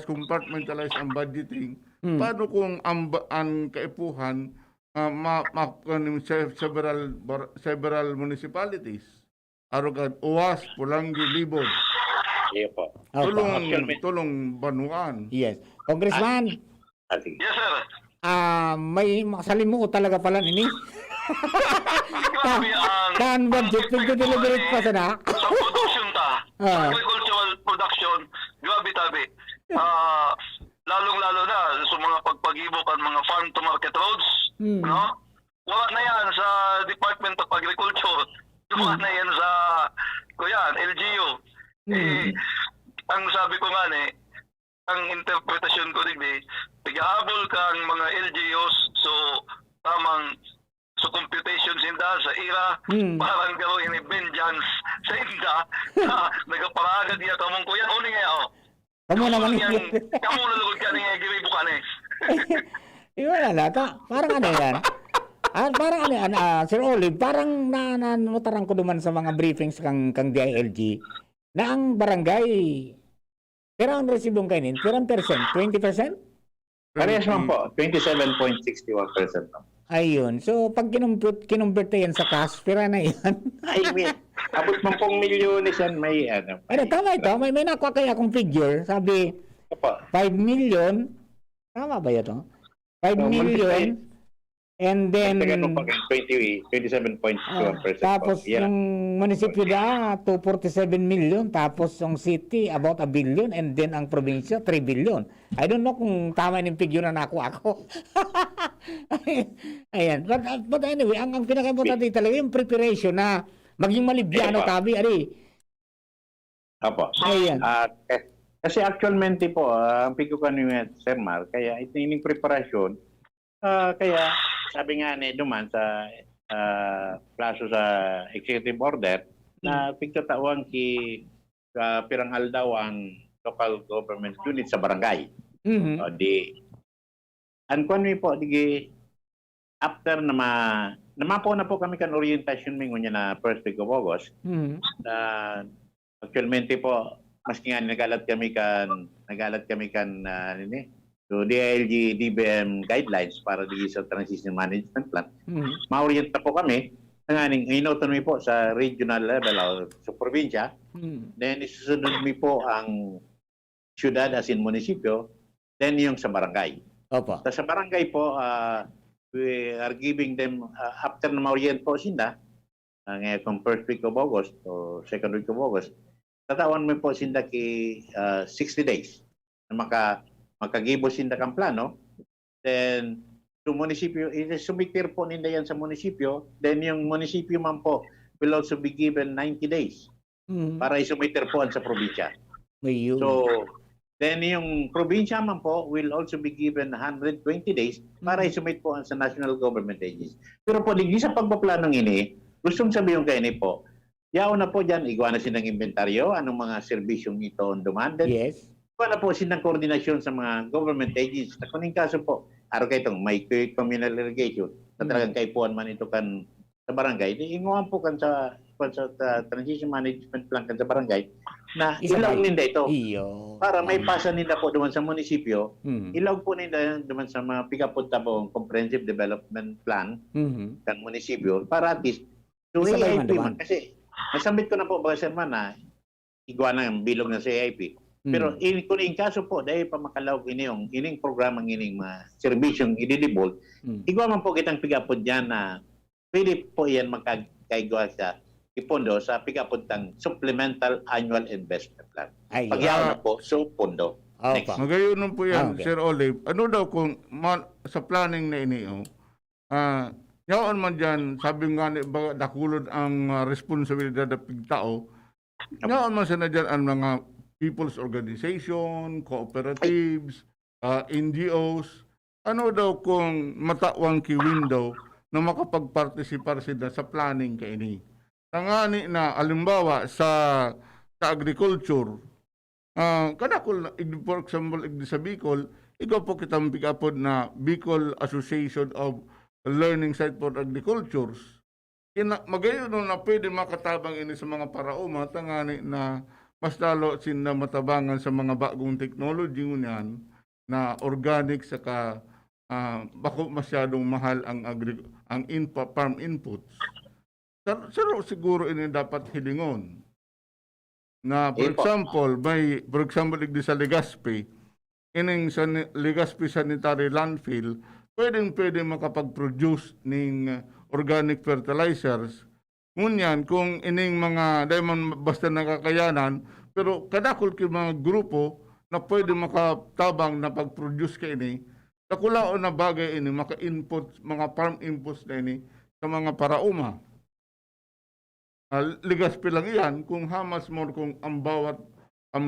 compartmentalized ang budgeting. Paano kung ang kaipuhan several municipalities? Arugan, Uwas, Pulangi, Libon. Tulong Banuan. Yes. Congressman. Yes, sir. May makasalimuot talaga pala nini. Grabe ang Kan budget deliberate pa sana. sa production sa agricultural production, grabe tabi. Lalong-lalo na sa mga pagpag-ibok ang mga farm to market roads, no? Wala na yan sa Department of Agriculture. Wala na yan sa LGU. Ang sabi ko nga ang interpretasyon ko din tigahabol ka ang mga LGUs so tamang so computations inda sa IRA parang gawin ni vengeance sa inda nagaparagad niya kamong kuya uni nga Kamu naman kamu nalugod ka niya giri bukan Iwan na parang ano yan. Parang ano yan, Sir Olive, parang nanotarang ko duman sa mga briefings kang DILG na ang barangay pero ang resibong kainin, pero ang percent, 20%? Parehas man po, 27.61%. Ayun. So, pag kinumpirte yan sa cash, pera na yan. Ay, abot man pong milyones yan, may ano. Tama ito. May nakuha kaya akong figure. Sabi, 5 million. Tama ba ito? 5 million. And then 27.1%. tapos yung munisipyo na 247 million, tapos yung city about 1 billion, and then ang probinsya 3 billion. I don't know kung tama yung figure na nakuha ako. Ayan. But anyway, ang pinaka-importante talaga yung preparation na maging malibyano tabi, Apo. Ayan. Kasi actualmente po, ang pigukan ni Sir Mar, kaya ito yung preparasyon, kaya sabi nga duman sa plaso sa executive order na pigtatawang piranghal daw ang local government unit sa barangay. Ang kung po, after na namapo na po kami kan orientation mingon niya na first week of August. Actualmente po, maski nga nagalat kami kan nini, so DILG DBM guidelines para di sa transition management plan. Ma-orient na po kami nganing autonomy po sa regional level o sa probinsya. Then isusunod mi po ang syudad as in munisipyo, then yung sa barangay. Opo. Sa barangay po, we are giving them, after na ma-orient po sila, ngayon kung first week of August o second week of August, tatawan mo po sila ki 60 days na makagibo sila kang plano. Then, to munisipyo, sumikir po nila yan sa munisipyo. Then, yung munisipyo man po will also be given 90 days para isumikir po sa probinsya. So, then yung probinsya man po will also be given 120 days para isumit po sa national government agencies. Pero po, digdi sa pagpaplanong ini, gustong sabihin kayo ni po, yaon na po dyan, igawa na silang inventaryo, anong mga serbisyong ito on demand. Yes. Igawa na po silang koordinasyon sa mga government agencies. Kuning kaso po, araw kayo itong may communal irrigation, na talagang kaipuan man ito kan sa barangay, inguan po kan sa transition management plan kan sa barangay, na ilaw nila ito. Para may pasa nila po duman sa munisipyo, ilaw po nila duman sa mga pikapot po comprehensive development plan kan munisipyo, para at least to AIP man. Kasi nasambit ko na po ba sir man na igwa na ang bilog na sa AIP. Pero kung in kaso po, dahil pa makalaw ining programang ining mga serbisyong ididibol, igwa man po kitang pikapot dyan na pwede po yan magkaigwa sa ipondo sa pikapuntang supplemental annual investment plan. Pagyaw na po, so pondo. Magayon po yan, Sir Olive. Ano daw kung sa planning na ini, yaon man dyan, sabi nga ni dakulod ang responsibilidad ng pigtao, yaon man sana dyan ang mga people's organization, cooperatives, NGOs. Ano daw kung matawang ki window na makapag-participar sila sa planning kaini? Tangani na alimbawa sa agriculture, kadakol for example sa Bicol, ikaw po kitang pick-upod na Bicol Association of Learning Site for Agriculture. Magayon na pwede makatabang ini sa mga parauma, tangani na mas lalo sila matabangan sa mga bagong technology ngunyan na organic saka bako masyadong mahal ang farm inputs. Pero siguro ini dapat hilingon na for example igdi sa Legazpi, ining sa Legazpi Sanitary Landfill, pwede makapag-produce ning organic fertilizers. Ngunyan kung ining mga diamond basta nakakayanan, pero kadakol ki mga grupo na pwede makatabang na pag-produce ka ini, nakulao na bagay ini maka-input mga farm inputs na ini sa mga parauma. Legazpi lang iyan kung hamas mo kung ang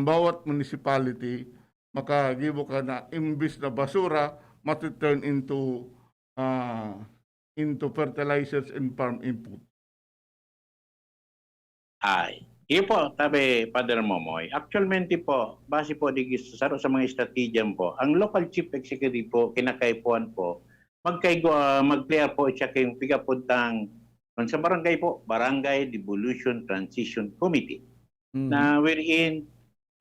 bawat municipality makagibo ka na imbis na basura mati-turn into fertilizers and farm input. Iyo po, tabi Father Momoy. Actualmente po, base po sa mga estrategiyan po, ang local chief executive po, kinakaipuan po, mag-clear po siya kayong pigapuntang sa barangay po, Barangay Devolution Transition Committee. Na wherein,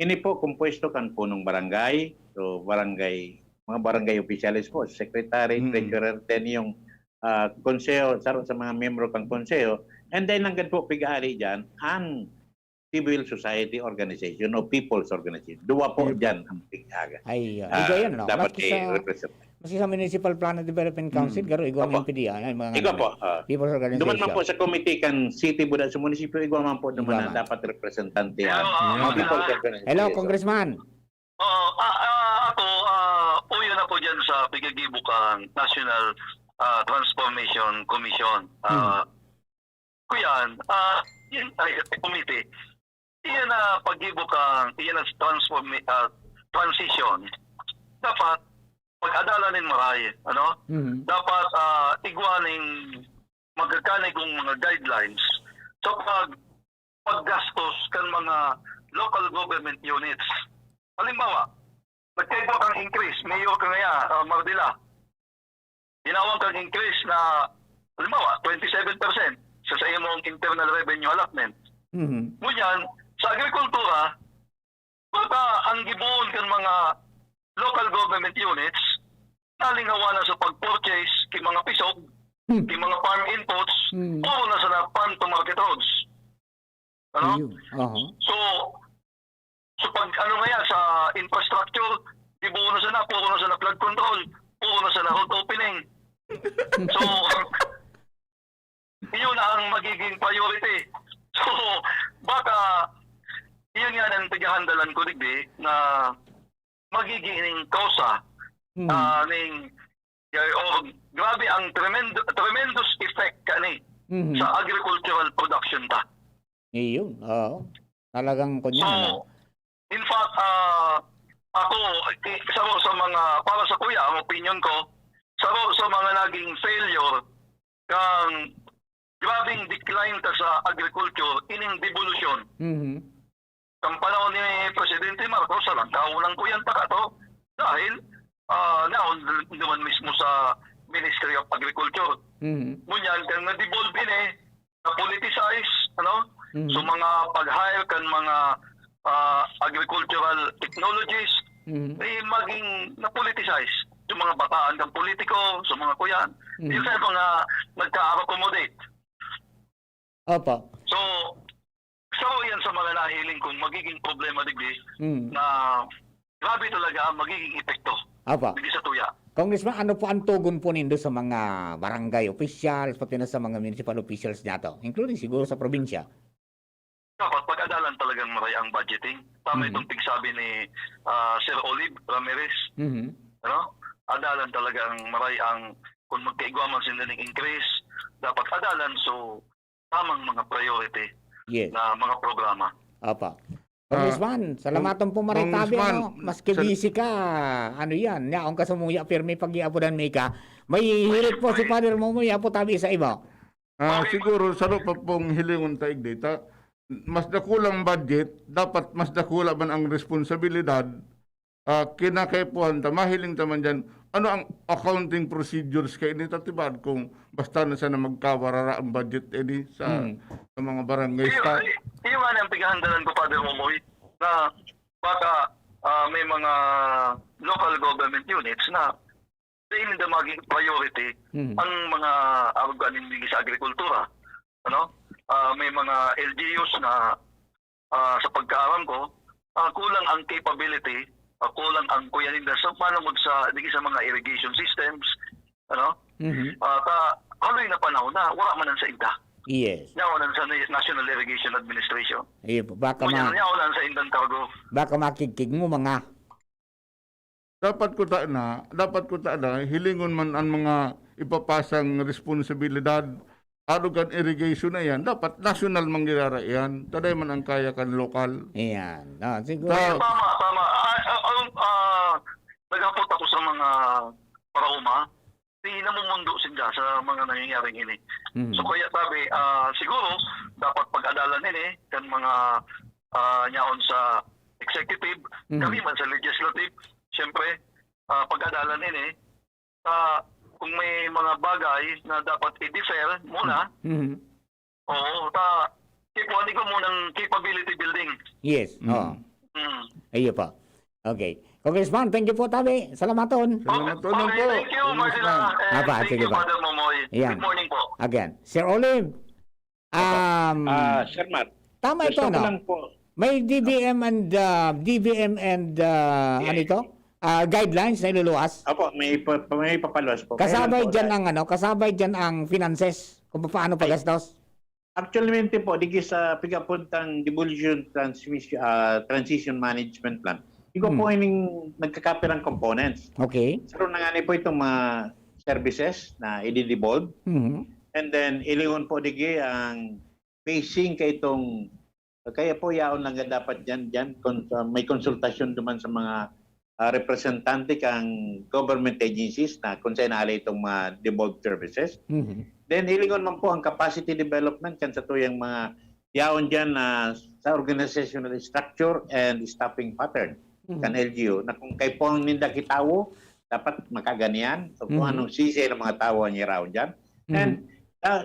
ini po kumpuesto kan po ng barangay, so mga barangay officials po, secretary, treasurer, then yung konseho, sa mga membro ng konseho, and then hanggang po pigaari dyan, ang civil society organization o people's organization. Dua po dyan ang pigaga. Yan, no? Dapat i-represent. Kasi sa Municipal Plan and Development Council, garo igwa ang PDA, mga igwa po. people's organization. Duman man po sa committee kan city buda sa munisipyo, igwa man po duman na dapat representante yan. People's organization. Hello, Congressman. Ako, uyo na po dyan sa pigagibukang National Transformation Commission. Kuyan, yun ay committee. Iyan na pagibukang, iyan na transition. Dapat pag-adalanin maray, ano? Dapat igwaning magkakanay kong mga guidelines sa paggastos kan mga local government units. Halimbawa, nagkaiba kang increase, mayor ka ngaya, Mardila. Ginawang kang increase na halimbawa, 27% sa imong internal revenue allotment. Ngunyan, sa agrikultura, baka ang gibuon kan mga local government units, nalingawa na sa pag-purchase kay mga pisog, kay mga farm inputs, puro na sa farm to market roads. Ano? So pag ano nga yan, sa infrastructure, gibuon na sana, puro na sana flood control, puro na sana road opening. So, yun na ang magiging priority. So, baka, yun nga ang tigahandalan ko, digdi, na magiging kausa, grabe ang tremendous effect kani sa agricultural production ta. Iyon, oo. Talagang kunya. So, in fact, ako, sa mga, para sa kuya, ang opinion ko, sa mga naging failure, kang grabing decline ta sa agriculture, ining devolution. Ang panahon ni Presidente Marcos, lang kaunang kuyan pa ka to, dahil naon naman mismo sa Ministry of Agriculture. Ngunyan, kang na-devolve na-politicize, ano? So mga pag-hire kan mga agricultural technologies, maging na-politicize. Yung mga bataan ng politiko, sa mga kuyan, yung sa mga nagka-accommodate. Opo. So yan sa mga nahiling kong magiging problema digdi na grabe talaga ang magiging epekto. Opo. Digdi sa tuya. Congressman, ano po ang tugon po nindo sa mga barangay officials, pati na sa mga municipal officials nato, including siguro sa probinsya? Dapat pag-adalan talagang maray ang budgeting. Tama itong tigsabi ni Sir Olive Ramirez. Ano? Adalan talagang maray ang kung magkaigwaman sila ng increase, dapat adalan so tamang mga priority na mga programa. Apa. Congressman, salamatan po maray tabi, ano? Maski busy ka, ano yan, yaong kasumuya, pirmi pag-iapodan may ka, may hirit po si Father Momoy, apo tabi sa iba. Siguro, saro pa pong hilingon taig data, mas dakulang budget, dapat mas dakula man ang responsibilidad, kinakaipuhan ta, mahiling taman dyan, ano ang accounting procedures kay ini tatibad kung basta na sana magkawarara ang budget sa mga barangay staff? Yung ang pighahandalan ko, Father Momoy, na baka may mga local government units na hindi na maging priority ang mga arganin sa agrikultura. Ano? May mga LGUs na sa pagkaaram ko, kulang ang capability, kulang ang kuyaninda sa panamod sa mga irrigation systems, ano? Haloy na panahon na wala man sa inda. Yes. Yawanan sa National Irrigation Administration. Baka yawanan sa indang cargo. Baka makikig mo mga. Dapat ko ta na hilingon man ang mga ipapasang responsibilidad arugan irrigation na yan, dapat national mangyayari yan. Taday man ang kaya kan lokal. Ayan. Siguro. Tama. Nagapot ako sa mga parauma. Hindi na mumundo sila sa mga nangyayaring ini. So kaya sabi, siguro dapat pag-adalan ini kan mga nyaon sa executive, kami man sa legislative, siyempre pag-adalan ini kung may mga bagay na dapat i-defer muna, ipuhanin ko munang capability building. Yes. Ayun pa. Okay. Congressman, thank you po, tabi. Salamaton. Salamaton po. Thank you, Marcela. Thank you, Father Momoy. Good morning po. Again. Sir Olive. Sir Mar. Tama ito, no? May DBM and ano ito? Guidelines na iluluwas. Opo, may papaluwas po. Kasabay diyan ang finances kung paano pagastos. Actually po digi sa pigapuntang devolution transition management plan. Iko po ining nagkakapirang components. Okay. So nangani po itong mga services na i-devolve. And then ilingon po digi ang phasing kay itong kaya po yaon lang dapat diyan may konsultasyon duman sa mga representante kang government agencies na kung saan naalay itong mga devolved services. Then, hilingon man po ang capacity development kan sa tuyang mga yaon dyan sa organizational structure and staffing pattern kan LGU na kung kay po ang ninda kitawo, dapat makaganian. So, kung anong sisi ng mga tawo niya raon dyan. And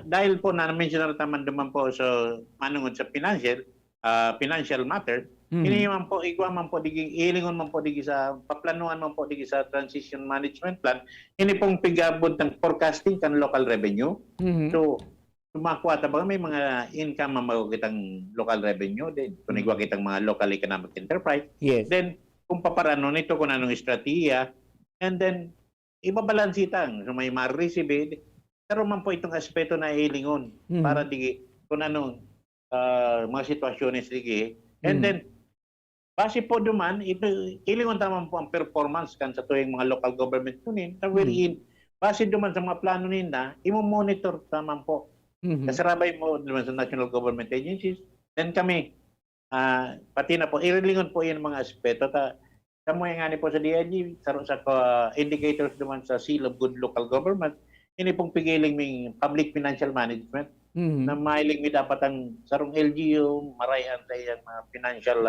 dahil po na-mention na naman naman po sa manungod sa financial matter, ini man po igwa man po digi ilingon man po digi sa paplanuhan man po digi sa transition management plan, ini pong pigabot ng forecasting kan local revenue. So tumakuha ta ba may mga income man kitang local revenue, then kung igwa kitang mga local economic enterprise, then kung paparano nito kung anong estratehiya, and then ibabalansi tang so may ma-receive. Pero man po itong aspeto na ilingon para di kung anong mga sitwasyones di and then base po duman ito ilingon taman po ang performance kan sa tuwing mga local government kunin wherein base duman sa mga plano nila imo-monitor taman po kasarabay mo duman sa national government agencies then kami pati na po ilingon po yan mga aspeto ta kamo nga ni po sa DIG sa indicators duman sa seal of good local government. Ini pong pigiling may public financial management na mailing mi dapat ang sarong LGU marayan sa iyang financial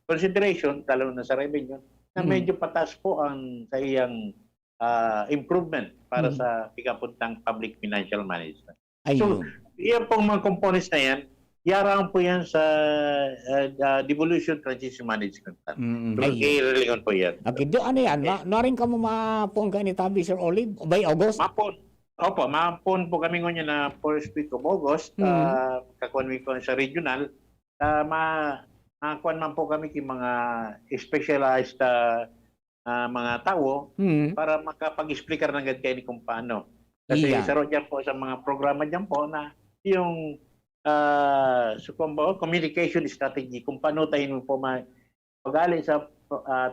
consideration lalo na sa revenue na medyo patas po ang sa iyang improvement para sa pigapuntang public financial management. So, iyan pong mga components na yan, yarang po yan sa devolution transition management plan. So, i-relingon po yan. Okay, do ano yan? Narin ka mo mapon ka ni Tabi, Sir Olive, by August? Mapon. Opo, mapon po kami ngayon na first week of August, kakuan week ko sa regional, makakuan man po kami kay mga specialized mga tao para makapag-explicar ng kayo kung paano. Kasi saro dyan po sa mga programa dyan po na yung communication strategy, kung paano tayo po pag-ali sa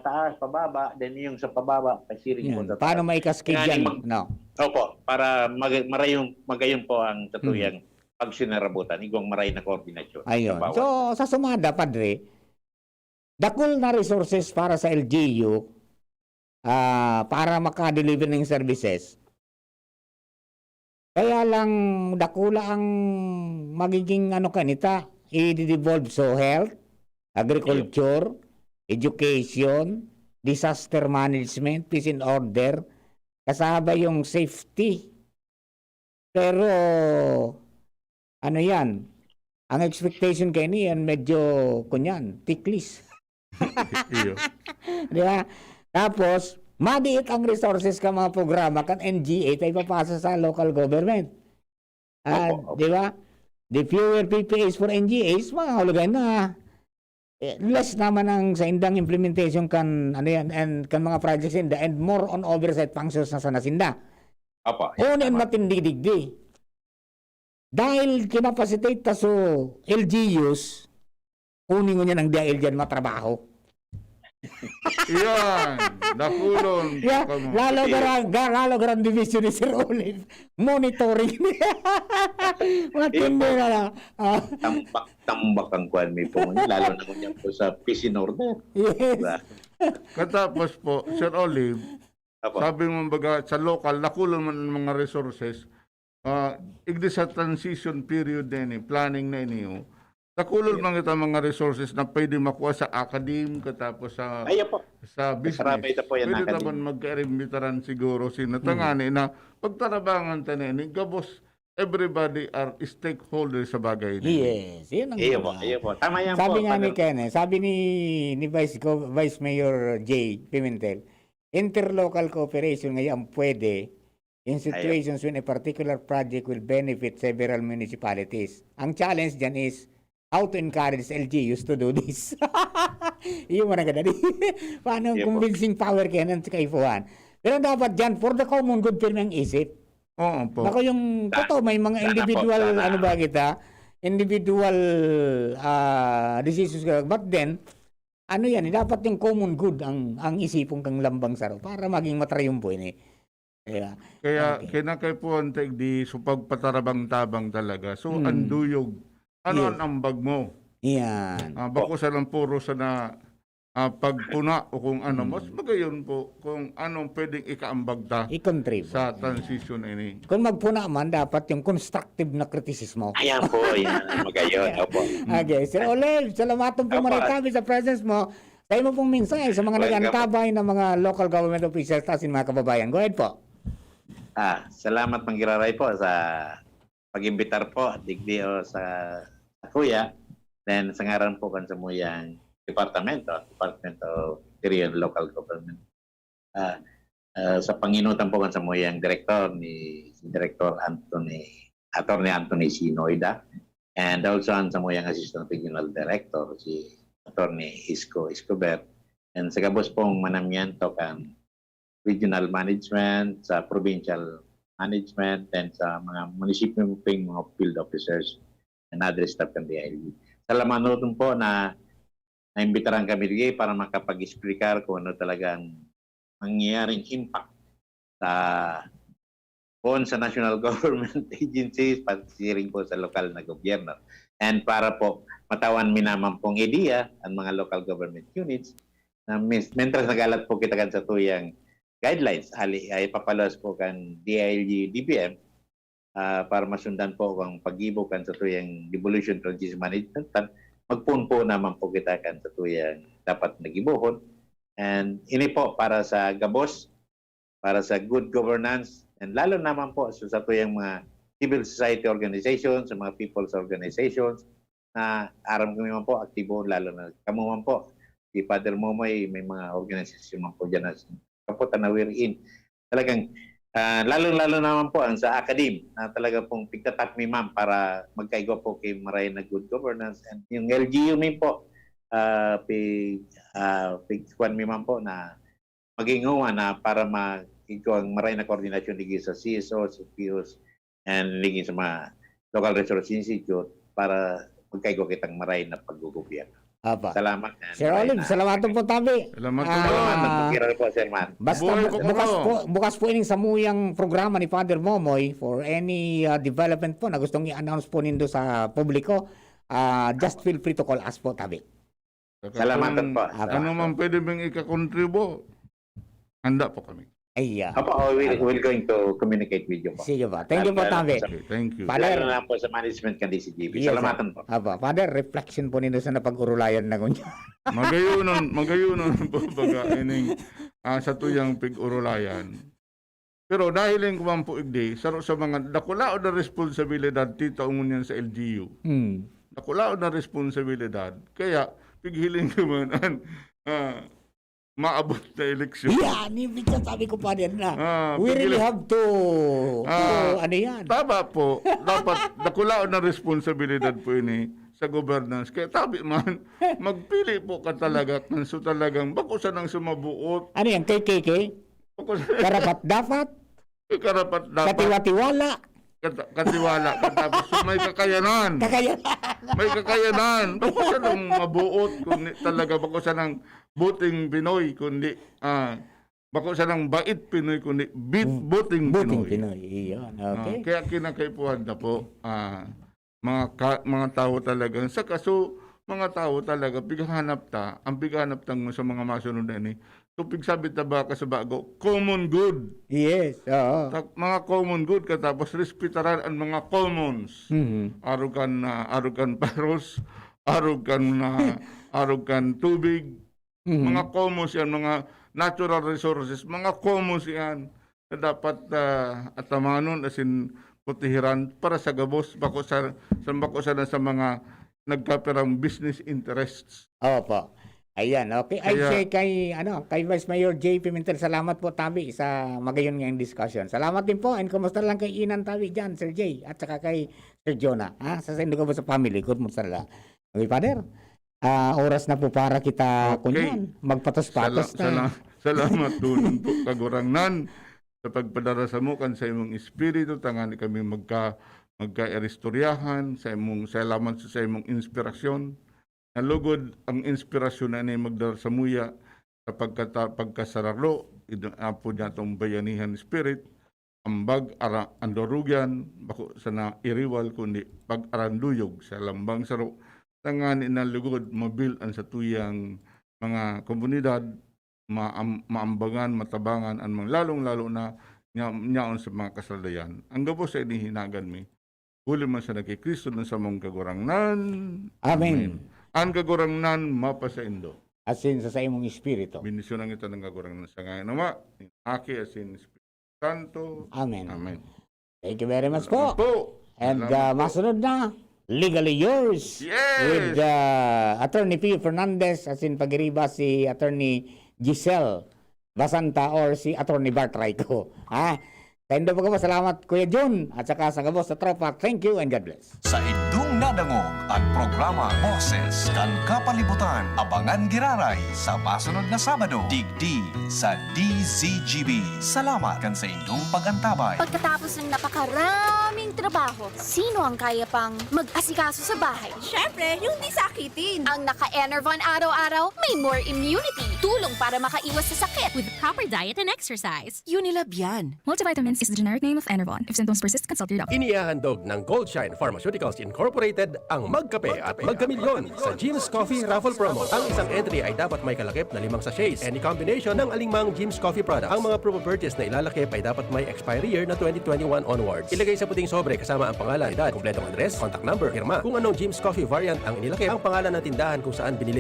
taas, pababa, then yung sa pababa, pasiring po. Paano maikaskid yan? No. Opo, para magayon po ang tatuyang pagsinarabutan, igwang maray na koordinasyon. Ayun. So, sa sumada, Padre, dakol na resources para sa LGU para maka-deliver ng services. Kaya lang, dakula ang magiging kanita, i-devolve so health, agriculture, education, disaster management, peace and order, kasama yung safety. Pero, ano yan, ang expectation kayo niyan, medyo, kunyan, tiklis. Di ba? Tapos, madiit ang resources ka mga programa kan NGA tayo papasa sa local government. Di ba? The fewer PPAs for NGAs, mga hulugay na less naman ang sa indang implementation kan and kan mga projects inda and more on oversight functions na sa nasinda. Unin matindi digdi. Dahil kinapasitate ta so LGUs, kunin niya ng DIL dyan matrabaho. Yan, nakulong. Lalo garang division ni Sir Olive. Monitoring. Matindi na lang. Tambak ang kuan mi po. Lalo na niya po sa peace and order. Yes. Katapos po, Sir Olive, sabi mo baga sa local, nakulong man ng mga resources, igdi sa transition period din, planning na inyo, nakulong man kita mga resources na pwede makuha sa academe, katapos sa business. Pwede naman magka-imbitaran siguro sinatangani na pagtarabangan tanin, gabos, everybody are stakeholders sa bagay. Yes, yun ang iyo po. Tama yan sabi po. Nga ni Ken, sabi ni Vice Mayor J. Pimentel, interlocal cooperation ngayon pwede in situations when a particular project will benefit several municipalities. Ang challenge dyan is how to encourage LGUs to do this. Iyon mo na ganun. Paano convincing power kaya ng kaifuhan. Pero dapat dyan, for the common good, pirmang isip. Oo po. Bako yung totoo, may mga individual, individual decisions. But then, dapat yung common good ang isipong kang lambang saro para maging matrayumpo ini. Kaya kinakay po ang di so pagpatarabang-tabang talaga. So, anduyog. Ano ang ambag mo? Yan. Bako sa lang puro sa na pagpuna o kung ano, mas magayon po kung anong pwedeng ikaambag ta sa transition ini. Kung magpuna man, dapat yung constructive na kritisismo. Ayan po, yan. Magayon. Opo. Okay. Sir Olive, salamatan po marami sa presence mo. Tayo mo pong mensahe sa mga nag-antabay ng mga local government officials tasin mga kababayan. Go ahead po. Salamat manggiraray po sa mag-imbitar po digdi o sa kuya, then sa ngaran po kan sa muyang Department of Interior and Local Government. Sa panginutan po kan sa muyang director si Director Attorney Anthony Sinoida, and also sa muyang Assistant Regional Director si Attorney Isko Escobar, and sa gabos pong manamyanto kan regional management, sa provincial management, and sa mga munisipyo ping mga field officers and other staff ng DILG. Salamat po na naimbitaran kami dito para makapag-explicar kung ano talagang mangyayaring impact sa national government agencies, pati rin po sa lokal na gobyerno. And para po matawan minaman pong idea ang mga local government units na mentras nagalat po kita kan sa tuyang guidelines, ay papalas po kan DILG DBM para masundan po ang pag-ibo kan sa tuyang devolution transition management plan. Magpunpo naman po kita kan sa tuyang dapat nagibuhon. And ini po para sa gabos, para sa good governance, and lalo naman po sa tuyang mga civil society organizations, sa mga people's organizations, na aram kami man po, aktibo, lalo na kamo man po. Si Father Momoy, may mga organisasyon man po dyan na kaputan na we're in. Talagang, lalo naman po ang sa academe, na talaga pong pigtatap mi ma'am para magkaigwa po kay maray na good governance. And yung LGU min po, pigkuan mi ma'am po na magingawa na para ikaw ang maray na koordinasyon ligi sa CSO, sa POs, and ligi sa mga local resource institute para magkaigwa kitang maray na paggugobyerno. Apa. Salamat. Sir Olive, salamat po tabi. Salamat po, Sir Man. Basta bukas po ining samuyang programa ni Father Momoy for any development po na gustong i-announce po nindo sa publiko, just feel free to call us po tabi. Salamatan po. Ano man pwede bang ikakontribo, handa po kami. Ay, we're going to communicate with you po. Sige ba. Thank you po, Tabi. Thank you. Lalo na po sa management kan DCGB. Salamatan po. Father, reflection po nito sa napag-urulayan na kunya. Magayunon po baga ining sa tuyang pig-urulayan. Pero dahil yung kumang po igdi, sa mga dakulao na responsibilidad tita ungunyan sa LGU. Dakulao na responsibilidad. Kaya, pighiling kumanan, maabot na eleksyon. Yan, ibig sabi ko pa din na. We really have to ano yan? Tama po. Dapat nakulao na responsibilidad po ini sa governance. Kaya tabi man, magpili po ka talaga so talagang bakusan ang sumabuot. Ano yan? KKK? Karapat dapat? Karapat dapat. Katiwa-tiwala? Katiwala. Tapos may kakayanan. May kakayanan. Bakusan ang mabuot. Kung talaga bakusan ang buting Pinoy, kundi bakusan ang bait Pinoy, kundi buting Pinoy. Iyon. Okay. Kaya kinakaipuhan na po mga tao talaga. Sa kaso, mga tao talaga, pighanap ta, ang pighanap tang sa mga masunod na ini. So, pigsabit na ba ka sa bago? Common good. Yes. Mga common good, katapos respetaran ang mga commons. Arugan paros, arugan tubig, mga commons yan, mga natural resources, mga commons yan na dapat atamanon asin putihiran para sa gabos bakusan sa mga nagkapirang business interests. Opo. Ayan, okay. Ay say kay Vice Mayor J. Pimentel, salamat po Tabi sa magayon ngayong discussion. Salamat din po, and kumusta lang kay Inan Tabi diyan, Sir J, at saka kay Sir Jonah. Sa sendo ko sa family, kumusta lang. Okay, Father. Oras na po para kita kunyan magpatos-patos na. Salamat doon po kagurangnan sa pagpadara sa mo kan sa imong espiritu, tangani kami magka-eristoryahan sa imong salamat sa imong inspirasyon. Nalugod ang inspirasyon na ni magdara sa muya sa pagkasararo, apo niya itong bayanihan spirit, ambag andorugyan, bako sa na iriwal kundi pag-aranduyog sa lambang saro, tangan inalugod mabil ang sa tuyang mga komunidad, maambangan, matabangan, ang mga lalong-lalo na nyaon sa mga kasaldayan. Ang gabo sa inihinagan mi, huli man sa kay Kristo ng samong kagurangnan. Amen. Ang kagurangnan mapasaindo. Asin sa imong espiritu. Binisyon ang ito ng kagurangnan sa ngayon naman. Aki asin Espiritu Santo. Amen. Amen. Thank you very much po. And masunod na, Legally Yours. Yes! With Attorney P. Fernandez, as in pag-iriba si Attorney Giselle Basanta or si Attorney Bart Raico. Ha? Sa indo po salamat Kuya Jun at saka sa kabos sa tropa. Thank you and God bless. Sa indung nadangog ang programa Boses kan Kapalibutan. Abangan giraray sa masunod na Sabado. Digdi sa DZGB. Salamat kan sa indung pagantabay. Pagkatapos ng napakaraming trabaho, sino ang kaya pang mag-asikaso sa bahay? Syempre, yung di sakitin. Ang naka-Enervon araw-araw, may more immunity. Tulong para makaiwas sa sakit. With proper diet and exercise. Unilab yan. Multivitamins is the generic name of Enervon. If symptoms persist, consult your doctor. Inihahandog ng Goldshine Pharmaceuticals Incorporated ang Magkape at Magkamilyon sa Jim's Coffee Raffle Promo. Ang isang entry ay dapat may kalakip na 5 sachets. Any combination ng alingmang Jim's Coffee product. Ang mga promo purchase na ilalakip ay dapat may expiry year na 2021 onwards. Ilagay sa puting sobre kasama ang pangalan, edad, kompletong address, contact number, firma. Kung anong Jim's Coffee variant ang inilakip, ang pangalan ng tindahan kung saan binili